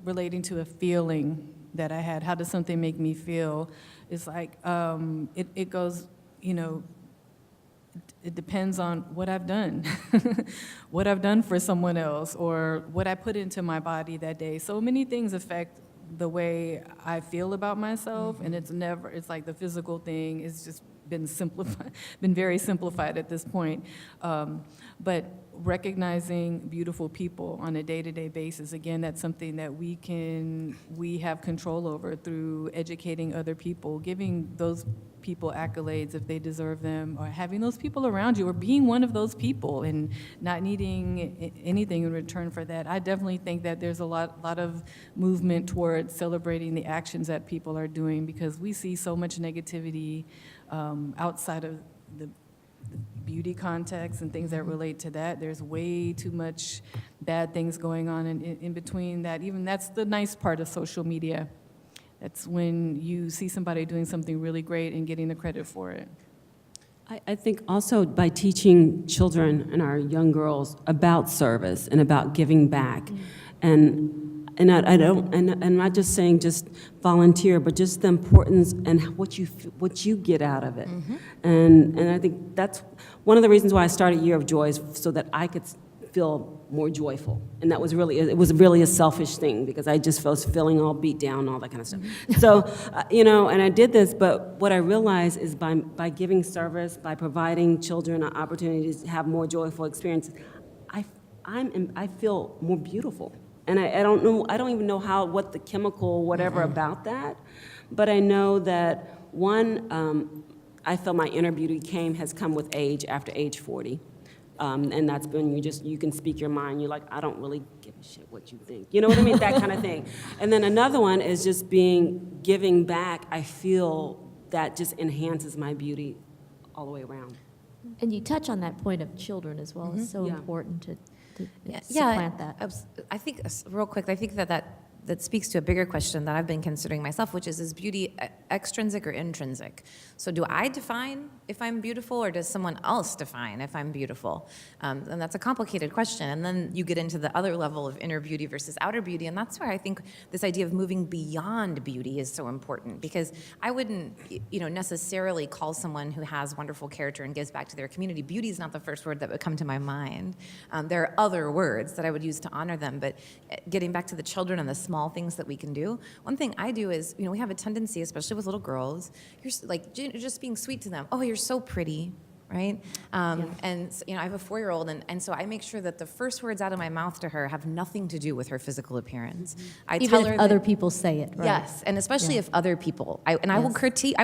[SPEAKER 3] relating to a feeling that I had, how does something make me feel? It's like, it goes, it depends on what I've done, what I've done for someone else, or what I put into my body that day. So many things affect the way I feel about myself, and it's like the physical thing is just been very simplified at this point. But recognizing beautiful people on a day-to-day basis, again, that's something that we have control over through educating other people, giving those people accolades if they deserve them, or having those people around you, or being one of those people and not needing anything in return for that. I definitely think that there's a lot of movement towards celebrating the actions that people are doing, because we see so much negativity outside of the beauty context and things that relate to that. There's way too much bad things going on in between that. Even that's the nice part of social media. That's when you see somebody doing something really great and getting the credit for it.
[SPEAKER 5] I think also by teaching children and our young girls about service and about giving back, and I'm not just saying just volunteer, but just the importance and what you get out of it. And I think that's one of the reasons why I started Year of Joys, so that I could feel more joyful. And that was it was really a selfish thing, because I just was feeling all beat down, all that kind of stuff. So, and I did this, but what I realized is by giving service, by providing children opportunities to have more joyful experiences, I feel more beautiful. And I don't even know what the chemical, whatever about that, but I know that I feel my inner beauty has come with age, after age 40. And that's when you can speak your mind. You're like, I don't really give a shit what you think. You know what I mean? That kind of thing. And then another one is just giving back. I feel that just enhances my beauty all the way around.
[SPEAKER 2] And you touch on that point of children as well. It's so
[SPEAKER 5] Yeah.
[SPEAKER 2] important to
[SPEAKER 4] Yeah,
[SPEAKER 2] supplant that.
[SPEAKER 4] I think, real quick, I think that speaks to a bigger question that I've been considering myself, which is beauty extrinsic or intrinsic? So do I define if I'm beautiful, or does someone else define if I'm beautiful? And that's a complicated question. And then you get into the other level of inner beauty versus outer beauty, and that's where I think this idea of moving beyond beauty is so important, because I wouldn't, necessarily call someone who has wonderful character and gives back to their community. Beauty is not the first word that would come to my mind. There are other words that I would use to honor them, but getting back to the children and the small things that we can do, one thing I do is, we have a tendency, especially with little girls, you're just being sweet to them. Oh, you're so pretty, right? And I have a 4-year-old, and so I make sure that the first words out of my mouth to her have nothing to do with her physical appearance. I
[SPEAKER 2] Even
[SPEAKER 4] tell
[SPEAKER 2] if
[SPEAKER 4] her
[SPEAKER 2] other
[SPEAKER 4] that,
[SPEAKER 2] people say it, right?
[SPEAKER 4] yes, and especially
[SPEAKER 2] Yeah.
[SPEAKER 4] if other people, I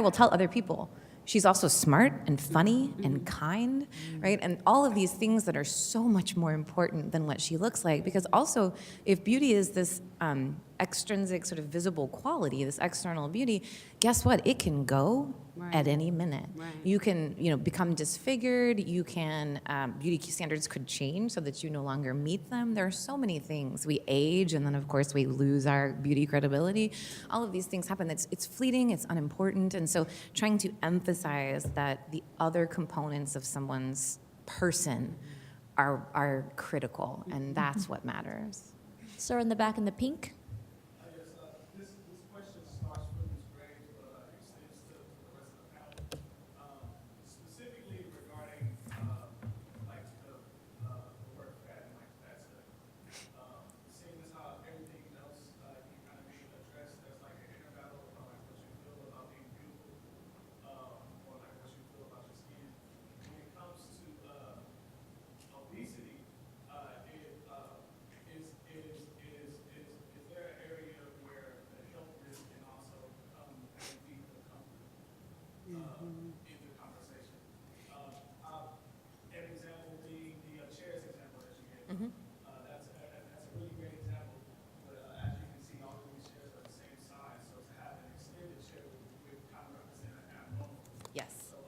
[SPEAKER 4] will tell other people. She's also smart and funny and kind, right? And all of these things that are so much more important than what she looks like. Because also, if beauty is this extrinsic sort of visible quality, this external beauty, guess what? It can go at any minute.
[SPEAKER 5] Right.
[SPEAKER 4] You can, become disfigured. You can, beauty standards could change so that you no longer meet them. There are so many things. We age, and then of course we lose our beauty credibility. All of these things happen. It's fleeting, it's unimportant. And so trying to emphasize that the other components of someone's person are critical, and that's what matters.
[SPEAKER 2] Sir in the back in the pink.
[SPEAKER 8] This question starts from this grade, but extends to the rest of the panel. Specifically regarding the word fat and fat study. Seeing as how everything else you kind of need to address, there's like an inner battle about what you feel about being beautiful, or what you feel about your skin. When it comes to obesity, is there an area where the health risk can also come and be the comfort in the conversation? An example being the chairs example that you gave. That's a really great example. But as you can see, all of these chairs are the same size, so to have an extended chair would kind of represent an abnormal.
[SPEAKER 4] Yes.
[SPEAKER 8] So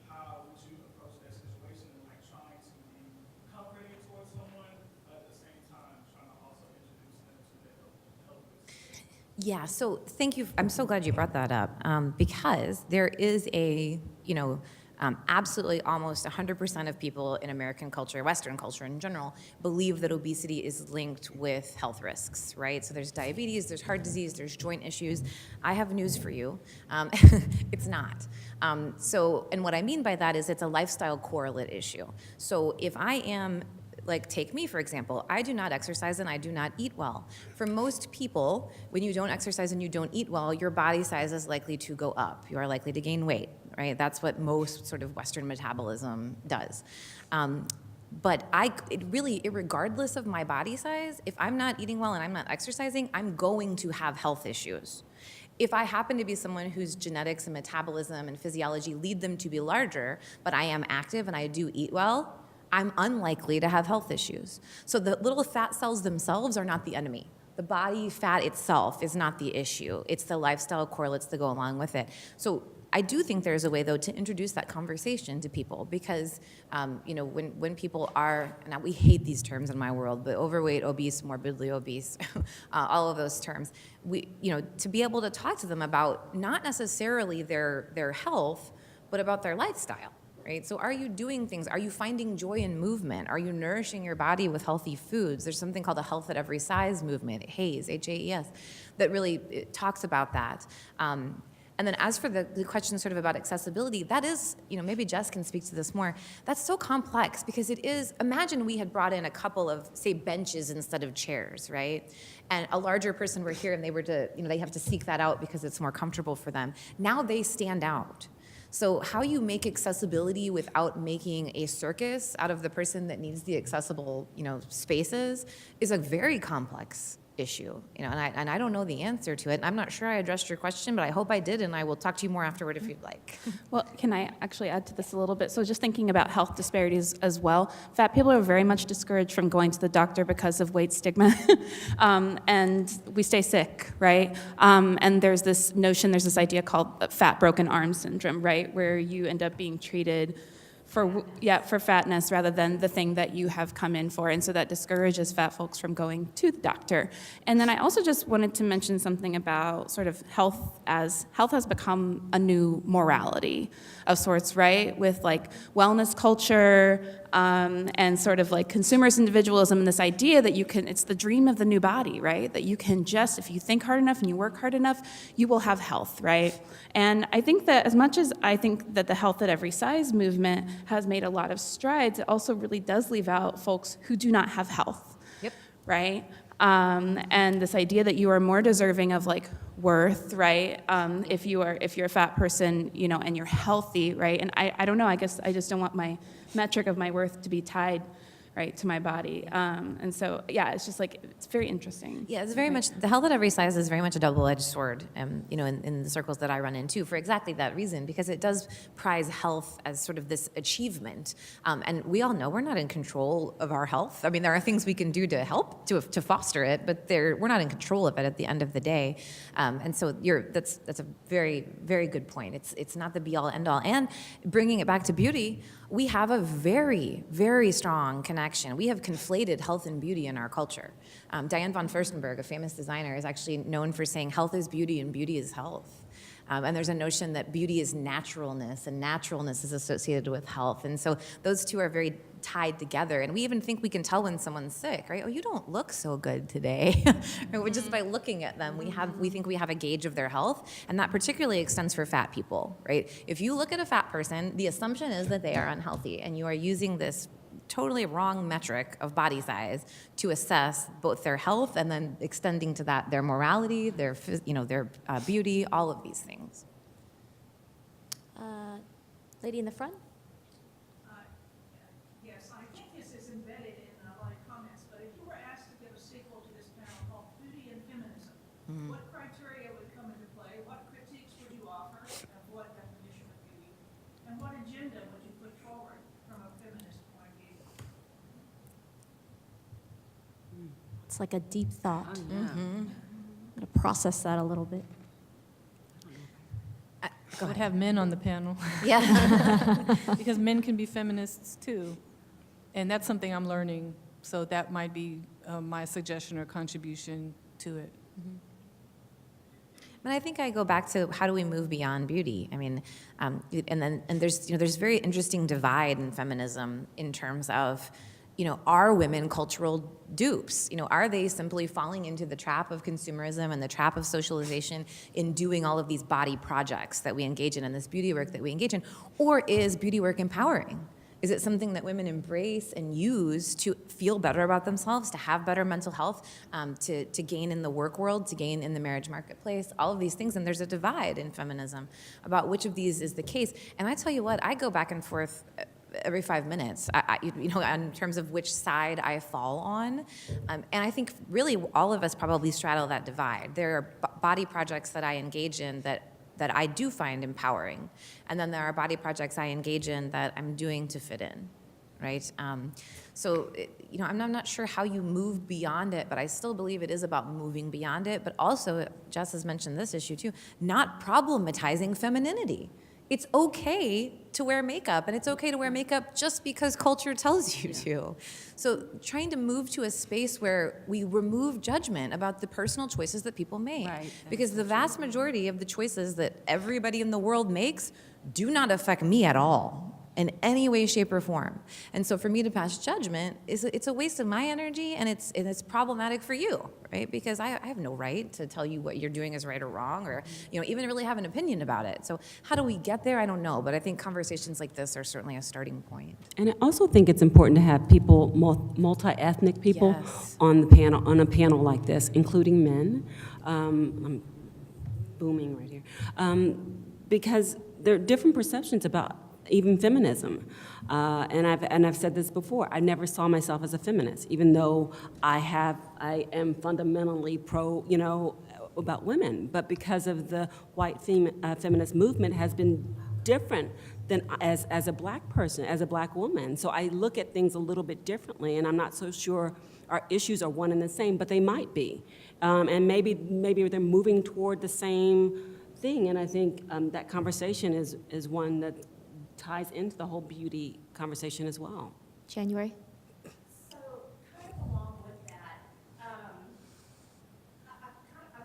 [SPEAKER 8] how would you approach that situation, like trying to be comforting towards someone, but at the same time trying to also introduce them to their health risk?
[SPEAKER 4] Yeah, so thank you. I'm so glad you brought that up, because there is absolutely almost 100% of people in American culture, Western culture in general, believe that obesity is linked with health risks, right? So there's diabetes, there's heart disease, there's joint issues. I have news for you. It's not. And what I mean by that is it's a lifestyle correlate issue. So if I am, take me, for example, I do not exercise and I do not eat well. For most people, when you don't exercise and you don't eat well, your body size is likely to go up. You are likely to gain weight, right? That's what most sort of Western metabolism does. But regardless of my body size, if I'm not eating well and I'm not exercising, I'm going to have health issues. If I happen to be someone whose genetics and metabolism and physiology lead them to be larger, but I am active and I do eat well, I'm unlikely to have health issues. So the little fat cells themselves are not the enemy. The body fat itself is not the issue. It's the lifestyle correlates that go along with it. So I do think there's a way, though, to introduce that conversation to people, because when people are, now we hate these terms in my world, but overweight, obese, morbidly obese, all of those terms, to be able to talk to them about not necessarily their health, but about their lifestyle. Right? So are you doing things? Are you finding joy in movement? Are you nourishing your body with healthy foods? There's something called the Health at Every Size movement, HAES, H-A-E-S, that really talks about that. And then as for the question sort of about accessibility, that is, maybe Jess can speak to this more, that's so complex because it is, imagine we had brought in a couple of, say, benches instead of chairs, right? And a larger person were here and they were to, they have to seek that out because it's more comfortable for them. Now they stand out. So how you make accessibility without making a circus out of the person that needs the accessible, spaces is a very complex issue, and I don't know the answer to it. I'm not sure I addressed your question, but I hope I did, and I will talk to you more afterward if you'd like.
[SPEAKER 6] Well, can I actually add to this a little bit? So just thinking about health disparities as well, fat people are very much discouraged from going to the doctor because of weight stigma, and we stay sick, right? And there's this notion, there's this idea called fat broken arm syndrome, right, where you end up being treated for fatness rather than the thing that you have come in for. And so that discourages fat folks from going to the doctor. And then I also just wanted to mention something about sort of health has become a new morality of sorts, right? With like wellness culture and sort of like consumerist individualism and this idea that it's the dream of the new body, right? That you can just, if you think hard enough and you work hard enough, you will have health, right? And I think that as much as I think that the health at every size movement has made a lot of strides, it also really does leave out folks who do not have health, right? And this idea that you are more deserving of like worth, right? If you're a fat person, and you're healthy, right? And I don't know, I guess I just don't want my metric of my worth to be tied, right, to my body. And so, yeah, it's just like, it's very interesting.
[SPEAKER 4] Yeah, it's very much, the health at every size is very much a double-edged sword, in the circles that I run into for exactly that reason, because it does prize health as sort of this achievement. And we all know we're not in control of our health. I mean, there are things we can do to help, to foster it, but we're not in control of it at the end of the day. And so that's a very, very good point. It's not the be-all, end-all. And bringing it back to beauty, we have a very, very strong connection. We have conflated health and beauty in our culture. Diane von Furstenberg, a famous designer, is actually known for saying health is beauty and beauty is health. And there's a notion that beauty is naturalness, and naturalness is associated with health. And so those two are very tied together. And we even think we can tell when someone's sick, right? Oh, you don't look so good today. Just by looking at them, we think we have a gauge of their health. And that particularly extends for fat people, right? If you look at a fat person, the assumption is that they are unhealthy. And you are using this totally wrong metric of body size to assess both their health and then extending to that their morality, their beauty, all of these things.
[SPEAKER 2] Lady in the front?
[SPEAKER 9] Yes, I think this is embedded in a lot of comments, but if you were asked to give a sequel to this panel called Beauty and Feminism, what criteria would come into play? What critiques would you offer of what definition of beauty? And what agenda would you put forward from a feminist point of view?
[SPEAKER 2] It's like a deep thought. I'm going to process that a little bit.
[SPEAKER 3] I would have men on the panel.
[SPEAKER 4] Yeah.
[SPEAKER 3] Because men can be feminists too. And that's something I'm learning. So that might be my suggestion or contribution to it.
[SPEAKER 4] And I think I go back to how do we move beyond beauty? I mean, and there's very interesting divide in feminism in terms of, are women cultural dupes? Are they simply falling into the trap of consumerism and the trap of socialization in doing all of these body projects that we engage in and this beauty work that we engage in? Or is beauty work empowering? Is it something that women embrace and use to feel better about themselves, to have better mental health, to gain in the work world, to gain in the marriage marketplace, all of these things? And there's a divide in feminism about which of these is the case. And I tell you what, I go back and forth every 5 minutes, in terms of which side I fall on. And I think really all of us probably straddle that divide. There are body projects that I engage in that I do find empowering. And then there are body projects I engage in that I'm doing to fit in, right? I'm not sure how you move beyond it, but I still believe it is about moving beyond it. But also, Jess has mentioned this issue too, not problematizing femininity. It's okay to wear makeup, and it's okay to wear makeup just because culture tells you to. So trying to move to a space where we remove judgment about the personal choices that people make.
[SPEAKER 5] Right.
[SPEAKER 4] Because the vast majority of the choices that everybody in the world makes do not affect me at all in any way, shape, or form. And so for me to pass judgment, it's a waste of my energy, and it's problematic for you, right? Because I have no right to tell you what you're doing is right or wrong, or even really have an opinion about it. So how do we get there? I don't know, but I think conversations like this are certainly a starting point.
[SPEAKER 5] And I also think it's important to have people, multi-ethnic people,
[SPEAKER 4] Yes.
[SPEAKER 5] on a panel like this, including men. I'm booming right here. Because there are different perceptions about even feminism. And I've said this before, I never saw myself as a feminist, even though I am fundamentally pro, about women. But because of the white feminist movement has been different than as a black person, as a black woman. So I look at things a little bit differently, and I'm not so sure our issues are one and the same, but they might be. And maybe they're moving toward the same thing, and I think that conversation is one that ties into the whole beauty conversation as well.
[SPEAKER 2] January?
[SPEAKER 10] So, kind of along with that, I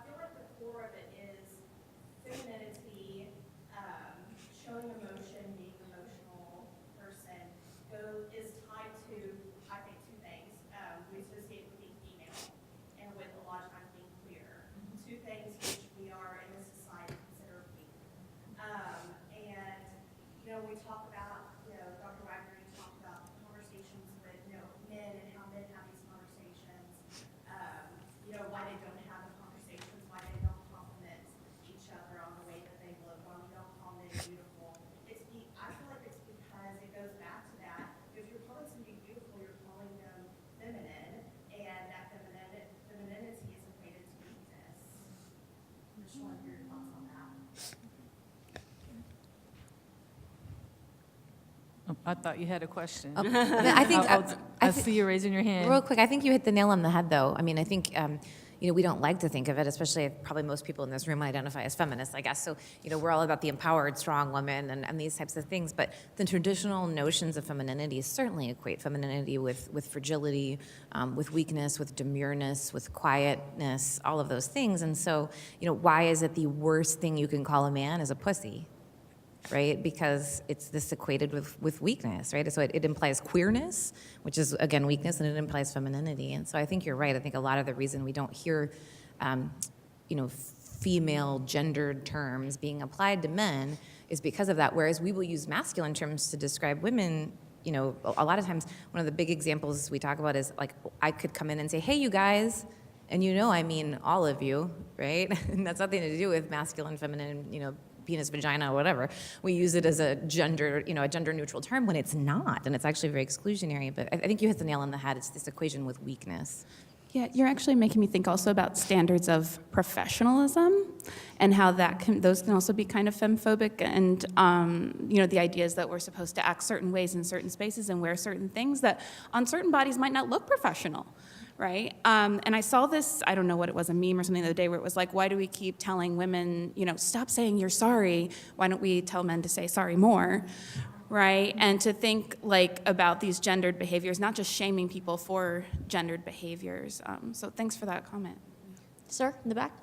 [SPEAKER 10] feel like the core of it is femininity, showing emotion, being an emotional person, is tied to, I think, two things. We associate with being female and with a lot of times being queer. Two things which we are in this society consider weak. And, we talk about, Dr. Waggoner, you talked about conversations with, men and how men have these conversations, why they don't have the conversations, why they don't compliment each other on the way that they look, why we don't call men beautiful. I feel like it's because it goes back to that. If you're calling somebody beautiful, you're calling them feminine, and that femininity is equated to weakness. I just want to hear your thoughts on that.
[SPEAKER 3] I thought you had a question.
[SPEAKER 4] I think
[SPEAKER 3] I see you raising your hand.
[SPEAKER 4] real quick, I think you hit the nail on the head, though. I mean, I think, we don't like to think of it, especially probably most people in this room identify as feminists, I guess. So, we're all about the empowered, strong woman and these types of things. But the traditional notions of femininity certainly equate femininity with fragility, with weakness, with demureness, with quietness, all of those things. And so, why is it the worst thing you can call a man is a pussy? Right? Because it's this equated with weakness, right? So it implies queerness, which is, again, weakness, and it implies femininity. And so I think you're right. I think a lot of the reason we don't hear, female gendered terms being applied to men is because of that, whereas we will use masculine terms to describe women. A lot of times, one of the big examples we talk about is, like, I could come in and say, hey, you guys, and I mean all of you, right? And that's nothing to do with masculine, feminine, penis, vagina, whatever. We use it as a gender neutral term when it's not, and it's actually very exclusionary. But I think you hit the nail on the head. It's this equation with weakness.
[SPEAKER 6] Yeah, you're actually making me think also about standards of professionalism and how those can also be kind of femphobic, and the ideas that we're supposed to act certain ways in certain spaces and wear certain things that on certain bodies might not look professional. Right? And I saw this, I don't know what it was, a meme or something the other day where it was like, why do we keep telling women, stop saying you're sorry? Why don't we tell men to say sorry more? Right? And to think about these gendered behaviors, not just shaming people for gendered behaviors. So thanks for that comment.
[SPEAKER 2] Sir, in the back?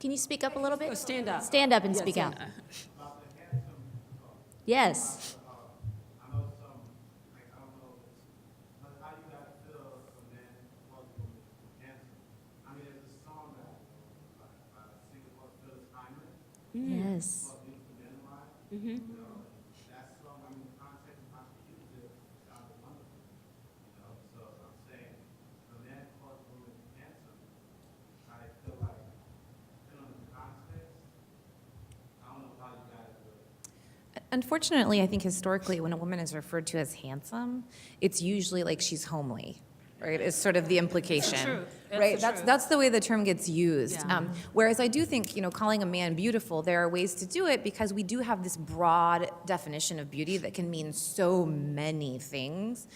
[SPEAKER 2] Can you speak up a little bit?
[SPEAKER 5] Oh, stand up.
[SPEAKER 2] Stand up and
[SPEAKER 5] Yes,
[SPEAKER 2] speak
[SPEAKER 5] stand
[SPEAKER 2] out.
[SPEAKER 5] up.
[SPEAKER 2] Yes. Yes.
[SPEAKER 5] Mm-hmm.
[SPEAKER 4] Unfortunately, I think historically, when a woman is referred to as handsome, it's usually like she's homely, right? Is sort of the implication, right? That's the way the term gets used.
[SPEAKER 5] Yeah.
[SPEAKER 4] Whereas I do think, calling a man beautiful, there are ways to do it because we do have this broad definition of beauty that can mean so many things.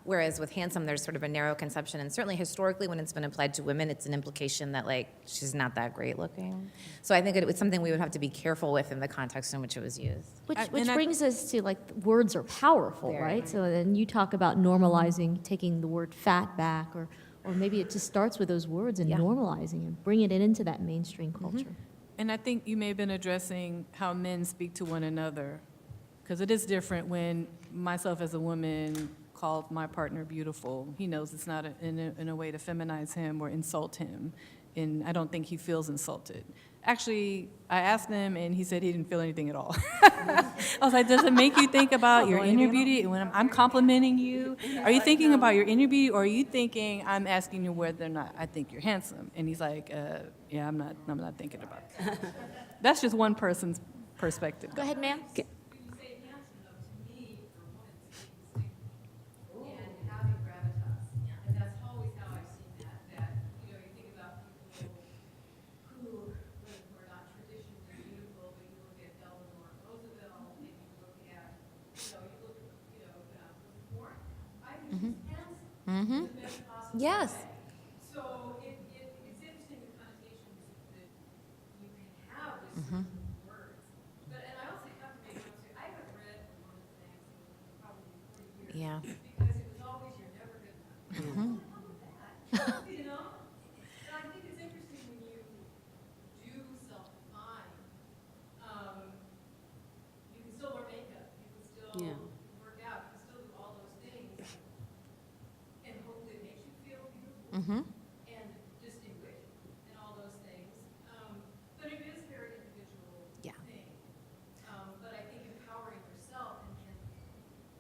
[SPEAKER 4] Whereas with handsome, there's sort of a narrow conception, and certainly historically, when it's been applied to women, it's an implication that she's not that great looking. So I think it was something we would have to be careful with in the context in which it was used.
[SPEAKER 2] Which brings us to words are powerful, right? So then you talk about normalizing, taking the word fat back, or maybe it just starts with those words and normalizing and bringing it into that mainstream culture.
[SPEAKER 3] And I think you may have been addressing how men speak to one another, because it is different when myself as a woman called my partner beautiful. He knows it's not in a way to feminize him or insult him, and I don't think he feels insulted. Actually, I asked him, and he said he didn't feel anything at all. I was like, does it make you think about your inner beauty? And when I'm complimenting you, are you thinking about your inner beauty, or are you thinking I'm asking you whether or not I think you're handsome? And he's like, Yeah, I'm not thinking about that. That's just one person's perspective.
[SPEAKER 2] Go ahead, ma'am.
[SPEAKER 7] When you say handsome, though, to me, for one, it's being distinguished and having gravitas. And that's always how I've seen that, you know, you think about people who are not traditionally beautiful, but you look at Eleanor Roosevelt, and you look at, Warren. I think she's handsome in the best possible
[SPEAKER 4] Yes.
[SPEAKER 7] way. So it's interesting the connotations that you can have with certain words. But, and I also have to make notes here, I haven't read one of the things in probably 40 years.
[SPEAKER 4] Yeah.
[SPEAKER 7] Because it was always, you're never good enough. You know? And I think it's interesting when you do self-define, you can still wear makeup, you can still
[SPEAKER 5] Yeah.
[SPEAKER 7] work out, you can still do all those things. And hopefully it makes you feel beautiful and distinguished and all those things. But it is a very individual
[SPEAKER 4] Yeah.
[SPEAKER 7] thing. But I think empowering yourself and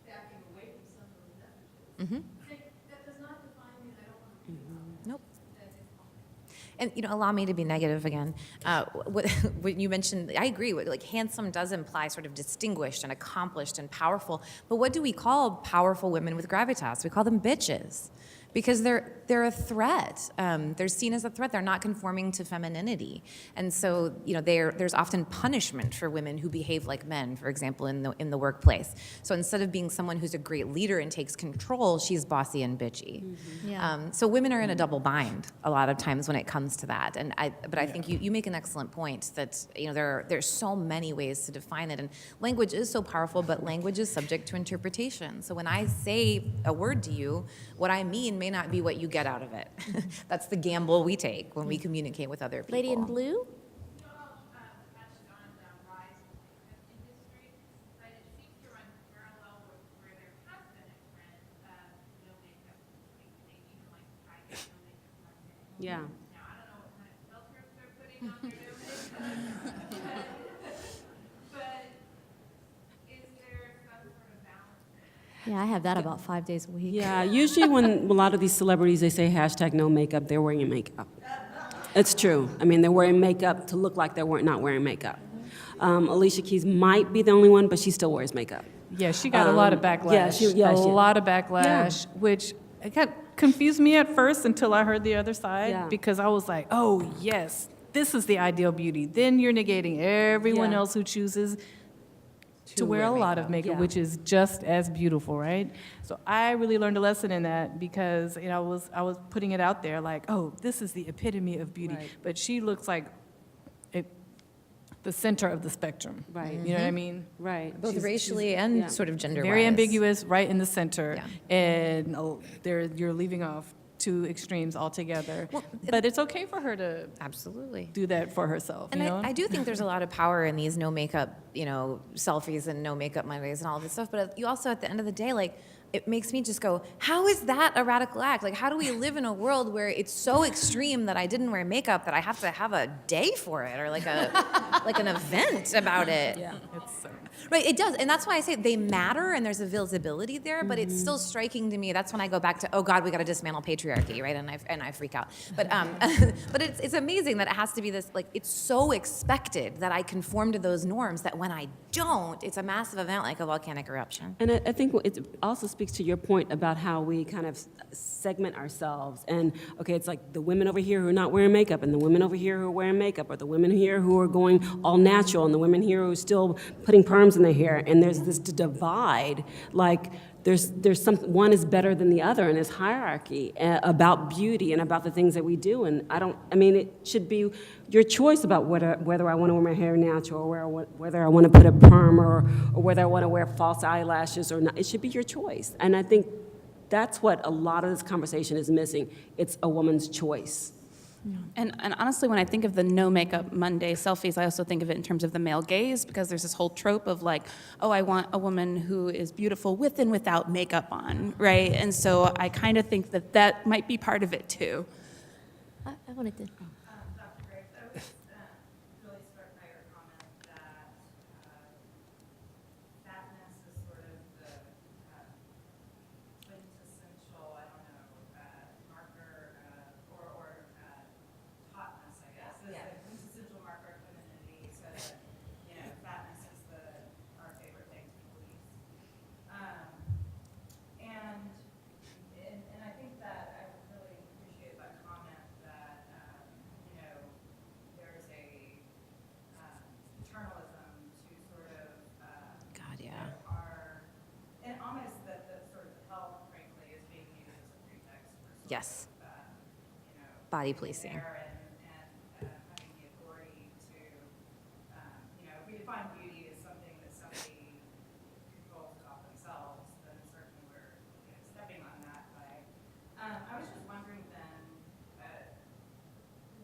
[SPEAKER 7] backing away from some of those messages. Saying, that does not define me, and I don't want to be
[SPEAKER 4] Nope.
[SPEAKER 7] that is fine.
[SPEAKER 4] And, allow me to be negative again. When you mentioned, I agree with, like, handsome does imply sort of distinguished and accomplished and powerful. But what do we call powerful women with gravitas? We call them bitches. Because they're a threat. They're seen as a threat. They're not conforming to femininity, and so there's often punishment for women who behave like men. For example, in the workplace. So instead of being someone who's a great leader and takes control, she's bossy and bitchy.
[SPEAKER 2] Yeah.
[SPEAKER 4] So women are in a double bind a lot of times when it comes to that. But I think you make an excellent point that there's so many ways to define it, and language is so powerful. But language is subject to interpretation. So when I say a word to you, what I mean may not be what you get out of it. That's the gamble we take when we communicate with other people.
[SPEAKER 2] Lady in blue?
[SPEAKER 10] You all touched on the rise of the makeup industry, but it seems to run parallel with where there has been a trend of no makeup, they even like try to no makeup Monday.
[SPEAKER 5] Yeah.
[SPEAKER 10] Now, I don't know what kind of filters they're putting on their no makeup, but is there some sort of balance?
[SPEAKER 2] Yeah, I have that about 5 days a week.
[SPEAKER 5] Yeah, usually when a lot of these celebrities, they say hashtag no makeup, they're wearing makeup. It's true. I mean, they're wearing makeup to look like they're not wearing makeup. Alicia Keys might be the only one, but she still wears makeup.
[SPEAKER 3] Yeah, she got a lot of backlash.
[SPEAKER 5] Yeah,
[SPEAKER 3] a lot of backlash, which it got confused me at first until I heard the other side,
[SPEAKER 5] Yeah.
[SPEAKER 3] because I was like, oh, yes, this is the ideal beauty. Then you're negating everyone
[SPEAKER 5] Yeah.
[SPEAKER 3] else who chooses to wear a lot of makeup,
[SPEAKER 5] yeah.
[SPEAKER 3] which is just as beautiful, right? So I really learned a lesson in that, because I was putting it out there like, oh, this is the epitome of beauty,
[SPEAKER 5] Right.
[SPEAKER 3] but she looks like the center of the spectrum.
[SPEAKER 5] Right.
[SPEAKER 3] You know what I mean?
[SPEAKER 5] Right.
[SPEAKER 4] Both
[SPEAKER 5] She's-
[SPEAKER 4] racially
[SPEAKER 5] she's-
[SPEAKER 4] and
[SPEAKER 5] yeah.
[SPEAKER 4] sort of gender-wise.
[SPEAKER 3] Very ambiguous, right in the center,
[SPEAKER 4] Yeah.
[SPEAKER 3] and you're leaving off two extremes altogether. But it's okay for her to
[SPEAKER 4] Absolutely.
[SPEAKER 3] do that for herself.
[SPEAKER 4] And
[SPEAKER 3] you know?
[SPEAKER 4] I do think there's a lot of power in these no makeup, selfies and no makeup Mondays and all this stuff. But you also, at the end of the day, like, it makes me just go, how is that a radical act? Like, how do we live in a world where it's so extreme that I didn't wear makeup that I have to have a day for it, or like an event about it?
[SPEAKER 3] yeah, it's
[SPEAKER 4] Right, it does, and that's why I say they matter, and there's a visibility there. But it's still striking to me. That's when I go back to, oh God, we got to dismantle patriarchy, right? And I freak out. But but it's amazing that it has to be this, like, it's so expected that I conform to those norms that when I don't, it's a massive event like a volcanic eruption.
[SPEAKER 5] And I think it also speaks to your point about how we kind of segment ourselves. And, okay, it's like the women over here who are not wearing makeup, and the women over here who are wearing makeup, or the women here who are going all natural, and the women here who are still putting perms in their hair. And there's this divide, like there's one is better than the other in this hierarchy about beauty and about the things that we do. And it should be your choice about whether I want to wear my hair natural, or whether I want to put a perm, or whether I want to wear false eyelashes or not. It should be your choice. And I think that's what a lot of this conversation is missing. It's a woman's choice.
[SPEAKER 6] And honestly, when I think of the no makeup Monday selfies, I also think of it in terms of the male gaze, because there's this whole trope of like, oh, I want a woman who is beautiful with and without makeup on, right? And so I kind of think that might be part of it too.
[SPEAKER 2] I wanted to.
[SPEAKER 10] Dr. Graves, I was really struck by your comment that fatness is sort of the quintessential, I don't know, marker or hotness, I guess.
[SPEAKER 4] Yes. Body policing.
[SPEAKER 10] and having the authority to, if we define beauty as something that somebody controls about themselves, then certainly we're stepping on that by. I was just wondering then,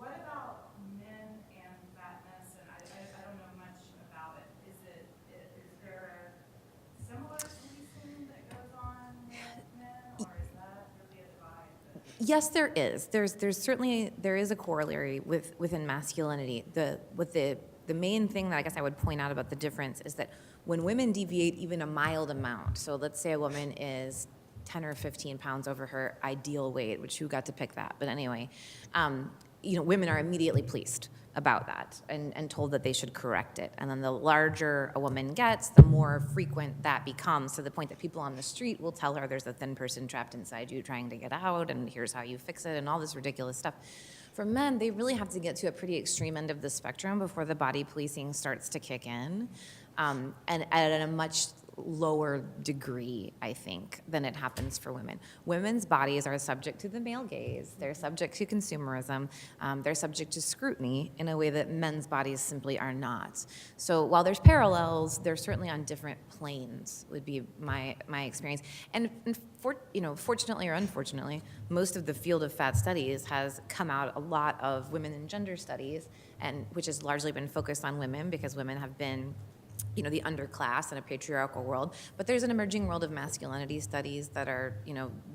[SPEAKER 10] what about men and fatness? And I don't know much about it. Is there a similar policing that goes on with men, or is that really a divide?
[SPEAKER 4] Yes, there is. There's certainly there is a corollary within masculinity. The main thing that I guess I would point out about the difference is that when women deviate even a mild amount, so let's say a woman is 10 or 15 pounds over her ideal weight, which who got to pick that? But anyway, women are immediately policed about that and told that they should correct it. And then the larger a woman gets, the more frequent that becomes, to the point that people on the street will tell her there's a thin person trapped inside you trying to get out, and here's how you fix it, and all this ridiculous stuff. For men, they really have to get to a pretty extreme end of the spectrum before the body policing starts to kick in, and at a much lower degree, I think, than it happens for women. Women's bodies are subject to the male gaze. They're subject to consumerism. They're subject to scrutiny in a way that men's bodies simply are not. So while there's parallels, they're certainly on different planes, would be my experience. And fortunately or unfortunately, most of the field of fat studies has come out a lot of women and gender studies, and which has largely been focused on women because women have been the underclass in a patriarchal world, but there's an emerging world of masculinity studies that are,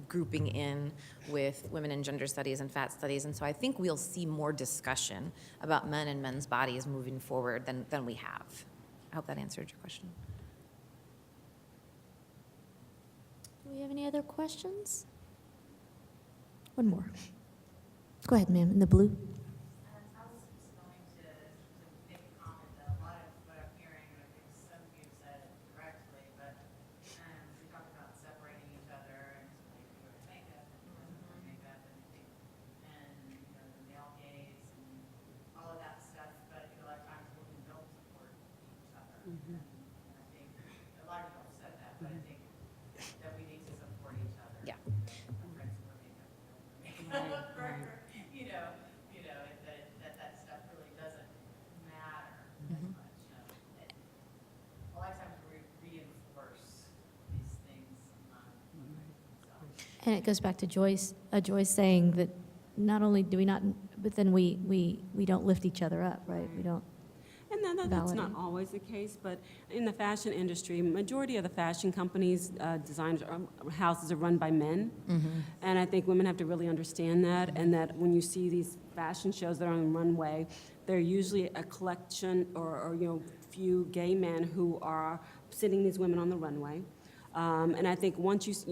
[SPEAKER 4] grouping in with women and gender studies and fat studies, and so I think we'll see more discussion about men and men's bodies moving forward than we have. I hope that answered your question.
[SPEAKER 2] Do we have any other questions? One more. Go ahead, ma'am, in the blue.
[SPEAKER 10] I was just going to make a comment that a lot of what I'm hearing, and I think some of you said it correctly, but we talked about separating each other and doing makeup and makeup and the male gaze and all of that stuff, but a lot of times women don't support each other. And I think a lot of people said that, but I think that we need to support each other.
[SPEAKER 4] Yeah.
[SPEAKER 10] Friends for makeup. That stuff really doesn't matter as much. A lot of times we reinforce these things.
[SPEAKER 2] And it goes back to Joyce saying that not only do we not, but then we don't lift each other up, right? We don't.
[SPEAKER 5] And that's not
[SPEAKER 2] validate.
[SPEAKER 5] always the case, but in the fashion industry, majority of the fashion companies, designers, houses are run by men. And I think women have to really understand that, and that when you see these fashion shows that are on the runway, they're usually a collection or few gay men who are sitting these women on the runway. And I think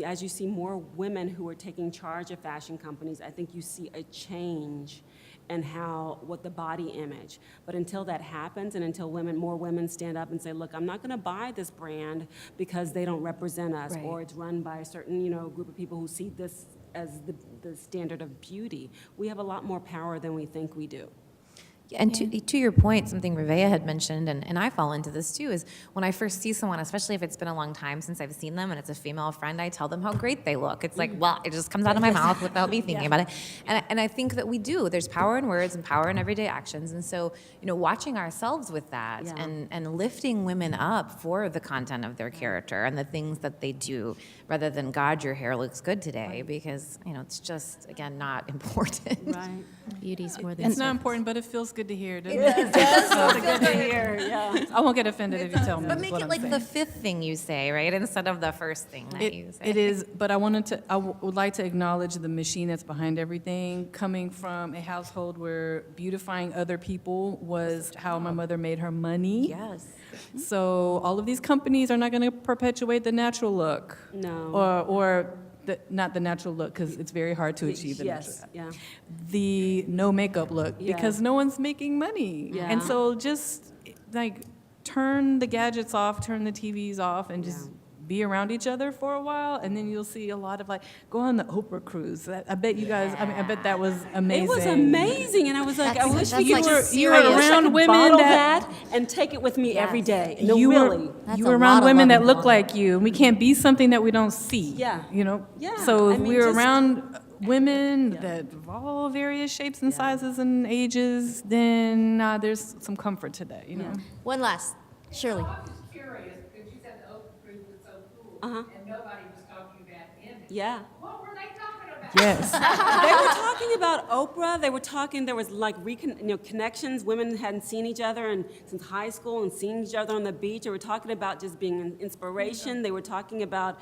[SPEAKER 5] as you see more women who are taking charge of fashion companies, I think you see a change in what the body image. But until that happens, and until more women stand up and say, look, I'm not going to buy this brand because they don't represent us,
[SPEAKER 2] Right.
[SPEAKER 5] or it's run by a certain group of people who see this as the standard of beauty. We have a lot more power than we think we do.
[SPEAKER 4] And to your point, something Rabéa had mentioned, and I fall into this too, is when I first see someone, especially if it's been a long time since I've seen them and it's a female friend, I tell them how great they look. It's like, well, it just comes out of my mouth without me thinking about it. And I think that we do. There's power in words and power in everyday actions. And so, watching ourselves with that and lifting women up for the content of their character and the things that they do, rather than, God, your hair looks good today, because, it's just, again, not important.
[SPEAKER 5] Right.
[SPEAKER 2] Beauty's more than
[SPEAKER 3] It's not
[SPEAKER 2] surface.
[SPEAKER 3] important, but it feels good to hear, doesn't it?
[SPEAKER 5] Good to hear, yeah.
[SPEAKER 3] I won't get offended if you tell me.
[SPEAKER 4] But make
[SPEAKER 3] what
[SPEAKER 4] it
[SPEAKER 3] I'm
[SPEAKER 4] like
[SPEAKER 3] saying.
[SPEAKER 4] the fifth thing you say, right? Instead of the first thing that you say.
[SPEAKER 3] It is, but I would like to acknowledge the machine that's behind everything, coming from a household where beautifying other people was how my mother made her money.
[SPEAKER 4] Yes.
[SPEAKER 3] So all of these companies are not going to perpetuate the natural look.
[SPEAKER 5] No.
[SPEAKER 3] Or not the natural look, because it's very hard to achieve the natural.
[SPEAKER 5] Yes, yeah.
[SPEAKER 3] The no makeup look,
[SPEAKER 5] Yeah.
[SPEAKER 3] because no one's making money.
[SPEAKER 5] Yeah.
[SPEAKER 3] And so just like turn the gadgets off, turn the TVs off, and just be around each other for a while, and then you'll see a lot of go on the Oprah cruise. I bet you guys, I bet that was amazing.
[SPEAKER 5] It was amazing, and I was like, I wish
[SPEAKER 2] that's
[SPEAKER 5] you
[SPEAKER 2] like
[SPEAKER 5] were
[SPEAKER 2] serious.
[SPEAKER 3] around women
[SPEAKER 5] bottle
[SPEAKER 3] that-
[SPEAKER 5] and take it with me
[SPEAKER 2] Yes.
[SPEAKER 5] every day. No,
[SPEAKER 3] you
[SPEAKER 5] really.
[SPEAKER 3] were,
[SPEAKER 2] That's
[SPEAKER 3] you
[SPEAKER 2] a
[SPEAKER 3] were
[SPEAKER 2] lot
[SPEAKER 3] around
[SPEAKER 2] of
[SPEAKER 3] women that
[SPEAKER 2] loving
[SPEAKER 3] look
[SPEAKER 2] one.
[SPEAKER 3] like you, and we can't be something that we don't see.
[SPEAKER 5] Yeah.
[SPEAKER 3] You know?
[SPEAKER 5] Yeah,
[SPEAKER 3] So
[SPEAKER 5] I
[SPEAKER 3] if
[SPEAKER 5] mean,
[SPEAKER 3] we're
[SPEAKER 5] just-
[SPEAKER 3] around women that of all various shapes and sizes and ages, then there's some comfort to that, you know?
[SPEAKER 2] One last, Shirley.
[SPEAKER 7] I'm just curious, because you said the Oak group was so cool, and nobody was talking about image.
[SPEAKER 5] Yeah.
[SPEAKER 7] What were they talking about?
[SPEAKER 3] Yes.
[SPEAKER 5] They were talking about Oprah. They were talking, there was like connections. Women hadn't seen each other since high school and seen each other on the beach. They were talking about just being an inspiration. They were talking about,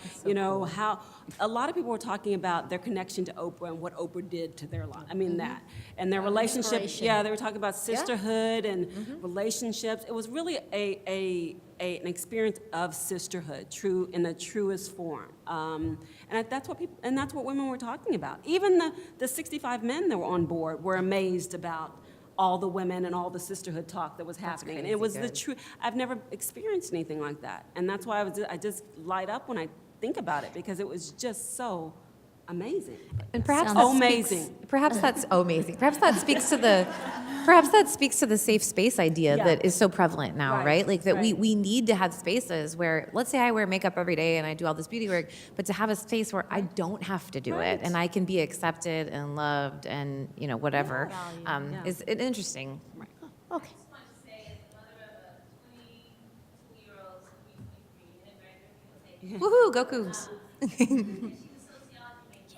[SPEAKER 5] how a lot of people were talking about their connection to Oprah and what Oprah did to their life. I mean, that. And their relationship.
[SPEAKER 2] Inspiration.
[SPEAKER 5] Yeah, they were talking about sisterhood and relationships. It was really an experience of sisterhood, true in the truest form, and that's what women were talking about. Even the 65 men that were on board were amazed about all the women and all the sisterhood talk that was happening. And it was the true. I've never experienced anything like that, and that's why I just light up when I think about it, because it was just so amazing.
[SPEAKER 4] And perhaps
[SPEAKER 2] Sounds
[SPEAKER 4] that
[SPEAKER 5] amazing.
[SPEAKER 4] Speaks, perhaps that's amazing. Perhaps that speaks to the safe space idea that is so prevalent now, right? Like that we need to have spaces where, let's say I wear makeup every day and I do all this beauty work, but to have a space where I don't have to do it and I can be accepted and loved and whatever is interesting.
[SPEAKER 2] Okay.
[SPEAKER 10] I just want to say, as the mother of a 22-year-old who's recently graduated,
[SPEAKER 4] Woohoo, go Cougs.
[SPEAKER 10] she's a sociology major.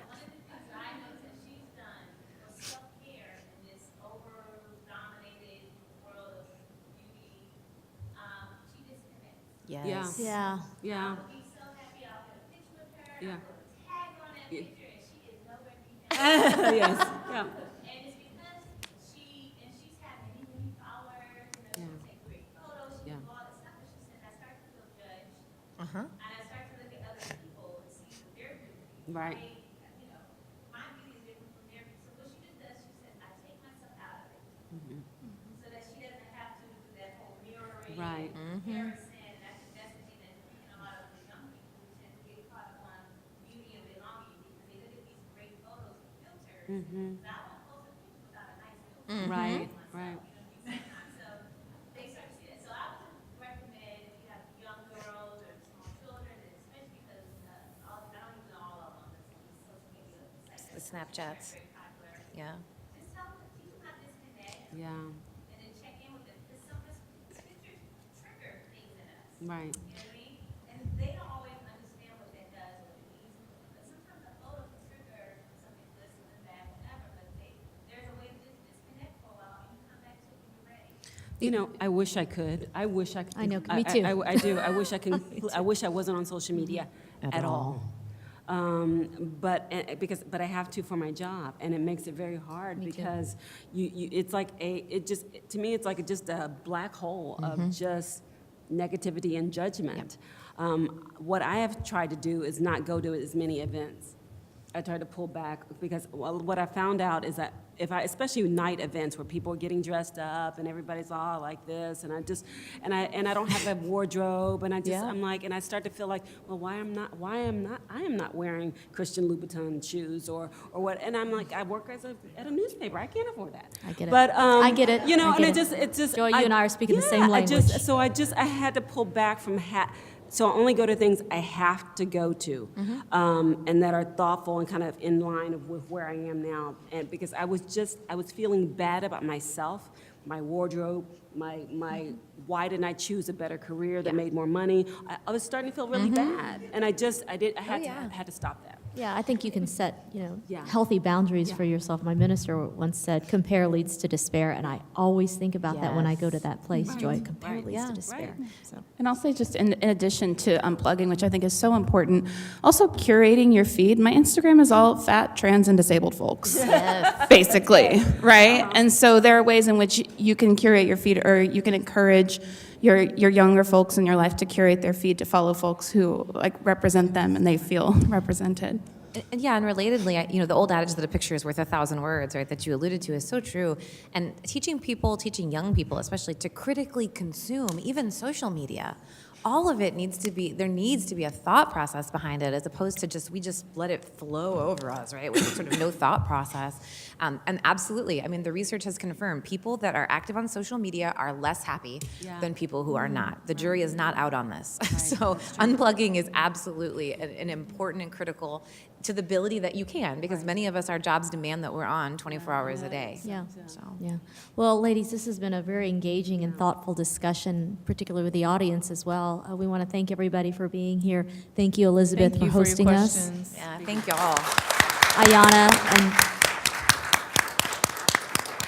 [SPEAKER 10] One of the things that I noticed that she's done was self-care in this over-dominated world of beauty. She disconnects.
[SPEAKER 4] Yes.
[SPEAKER 2] Yeah.
[SPEAKER 5] Yeah.
[SPEAKER 10] I would be so happy. I'll get a picture with her.
[SPEAKER 5] Yeah.
[SPEAKER 10] I'll put a tag on that picture, and she is nowhere to be found.
[SPEAKER 5] Yes. Yeah.
[SPEAKER 10] And it's because she's had many followers, she'll take great photos, she'll do all this stuff, but she said, I start to feel judged. And I start to look at other people and see what they're doing.
[SPEAKER 5] Right.
[SPEAKER 10] My beauty is different from their beauty. So what she just does, she says, I take myself out of it. So that she doesn't have to do that whole mirroring,
[SPEAKER 5] Right.
[SPEAKER 10] comparison. And I think that's the thing that, a lot of the young people who tend to get caught up on beauty and belonging, because they look at these great photos and filters. But I won't post a picture without a nice filter.
[SPEAKER 5] Right. Right.
[SPEAKER 10] So they start to see that. So I would recommend if you have young girls or small children, and especially because I don't even know all of them, these social media sites.
[SPEAKER 4] The Snapchats.
[SPEAKER 10] Very popular.
[SPEAKER 4] Yeah.
[SPEAKER 10] Just tell them, teach them how to disconnect,
[SPEAKER 5] Yeah.
[SPEAKER 10] and then check in with them. Because some of us pictures trigger things in us.
[SPEAKER 5] Right.
[SPEAKER 10] You know what I mean? And they don't always understand what that does, what it means. But sometimes a photo can trigger something good, something bad, whatever. But there's a way to just disconnect for a while, and you come back to it when you're ready.
[SPEAKER 5] I wish I could. I wish I could.
[SPEAKER 2] I know, me too.
[SPEAKER 5] I do. I wish I can. I wish I wasn't on social media at all. But I have to for my job, and it makes it very hard because it's like to me it's like just a black hole of just negativity and judgment. What I have tried to do is not go to as many events. I try to pull back because what I found out is that especially night events where people are getting dressed up and everybody's all like this, and I don't have a wardrobe, and I'm like, and I start to feel like, well, I am not wearing Christian Louboutin shoes or what, and I'm like, I work at a newspaper, I can't afford that.
[SPEAKER 2] I get it.
[SPEAKER 5] But
[SPEAKER 2] I get it.
[SPEAKER 5] You know,
[SPEAKER 2] I
[SPEAKER 5] and
[SPEAKER 2] get
[SPEAKER 5] it's just
[SPEAKER 2] Joy, you and I are speaking the same language.
[SPEAKER 5] I had to pull back from So I only go to things I have to go to, and that are thoughtful and kind of in line with where I am now. And because I was feeling bad about myself, my wardrobe, my why didn't I choose a better career that made more money? I was starting to feel really bad, and I had to stop that.
[SPEAKER 2] Yeah, I think you can set,
[SPEAKER 5] Yeah.
[SPEAKER 2] healthy boundaries for yourself. My minister once said, compare leads to despair, and I always think about that when I go to that place, Joy. Compare leads to despair. So.
[SPEAKER 6] And I'll say just in addition to unplugging, which I think is so important, also curating your feed. My Instagram is all fat, trans, and disabled folks, basically, right? And so there are ways in which you can curate your feed, or you can encourage your younger folks in your life to curate their feed to follow folks who represent them and they feel represented.
[SPEAKER 4] And relatedly, the old adage that a picture is worth 1,000 words, right, that you alluded to is so true. And teaching young people especially, to critically consume even social media all of it needs to be, there needs to be a thought process behind it, as opposed to we just let it flow over us, right? With sort of no thought process. And absolutely, I mean, the research has confirmed people that are active on social media are less happy than people who are not. The jury is not out on this. So unplugging is absolutely an important and critical to the ability that you can, because many of us, our jobs demand that we're on 24 hours a day.
[SPEAKER 2] Yeah.
[SPEAKER 4] So.
[SPEAKER 2] Yeah. Well, ladies, this has been a very engaging and thoughtful discussion, particularly with the audience as well. We want to thank everybody for being here. Thank you, Elizabeth,
[SPEAKER 3] Thank you
[SPEAKER 2] for hosting
[SPEAKER 3] your
[SPEAKER 2] us.
[SPEAKER 3] questions.
[SPEAKER 4] Yeah, thank y'all.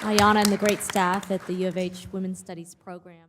[SPEAKER 2] Ayana and the great staff at the U of H Women's Studies program.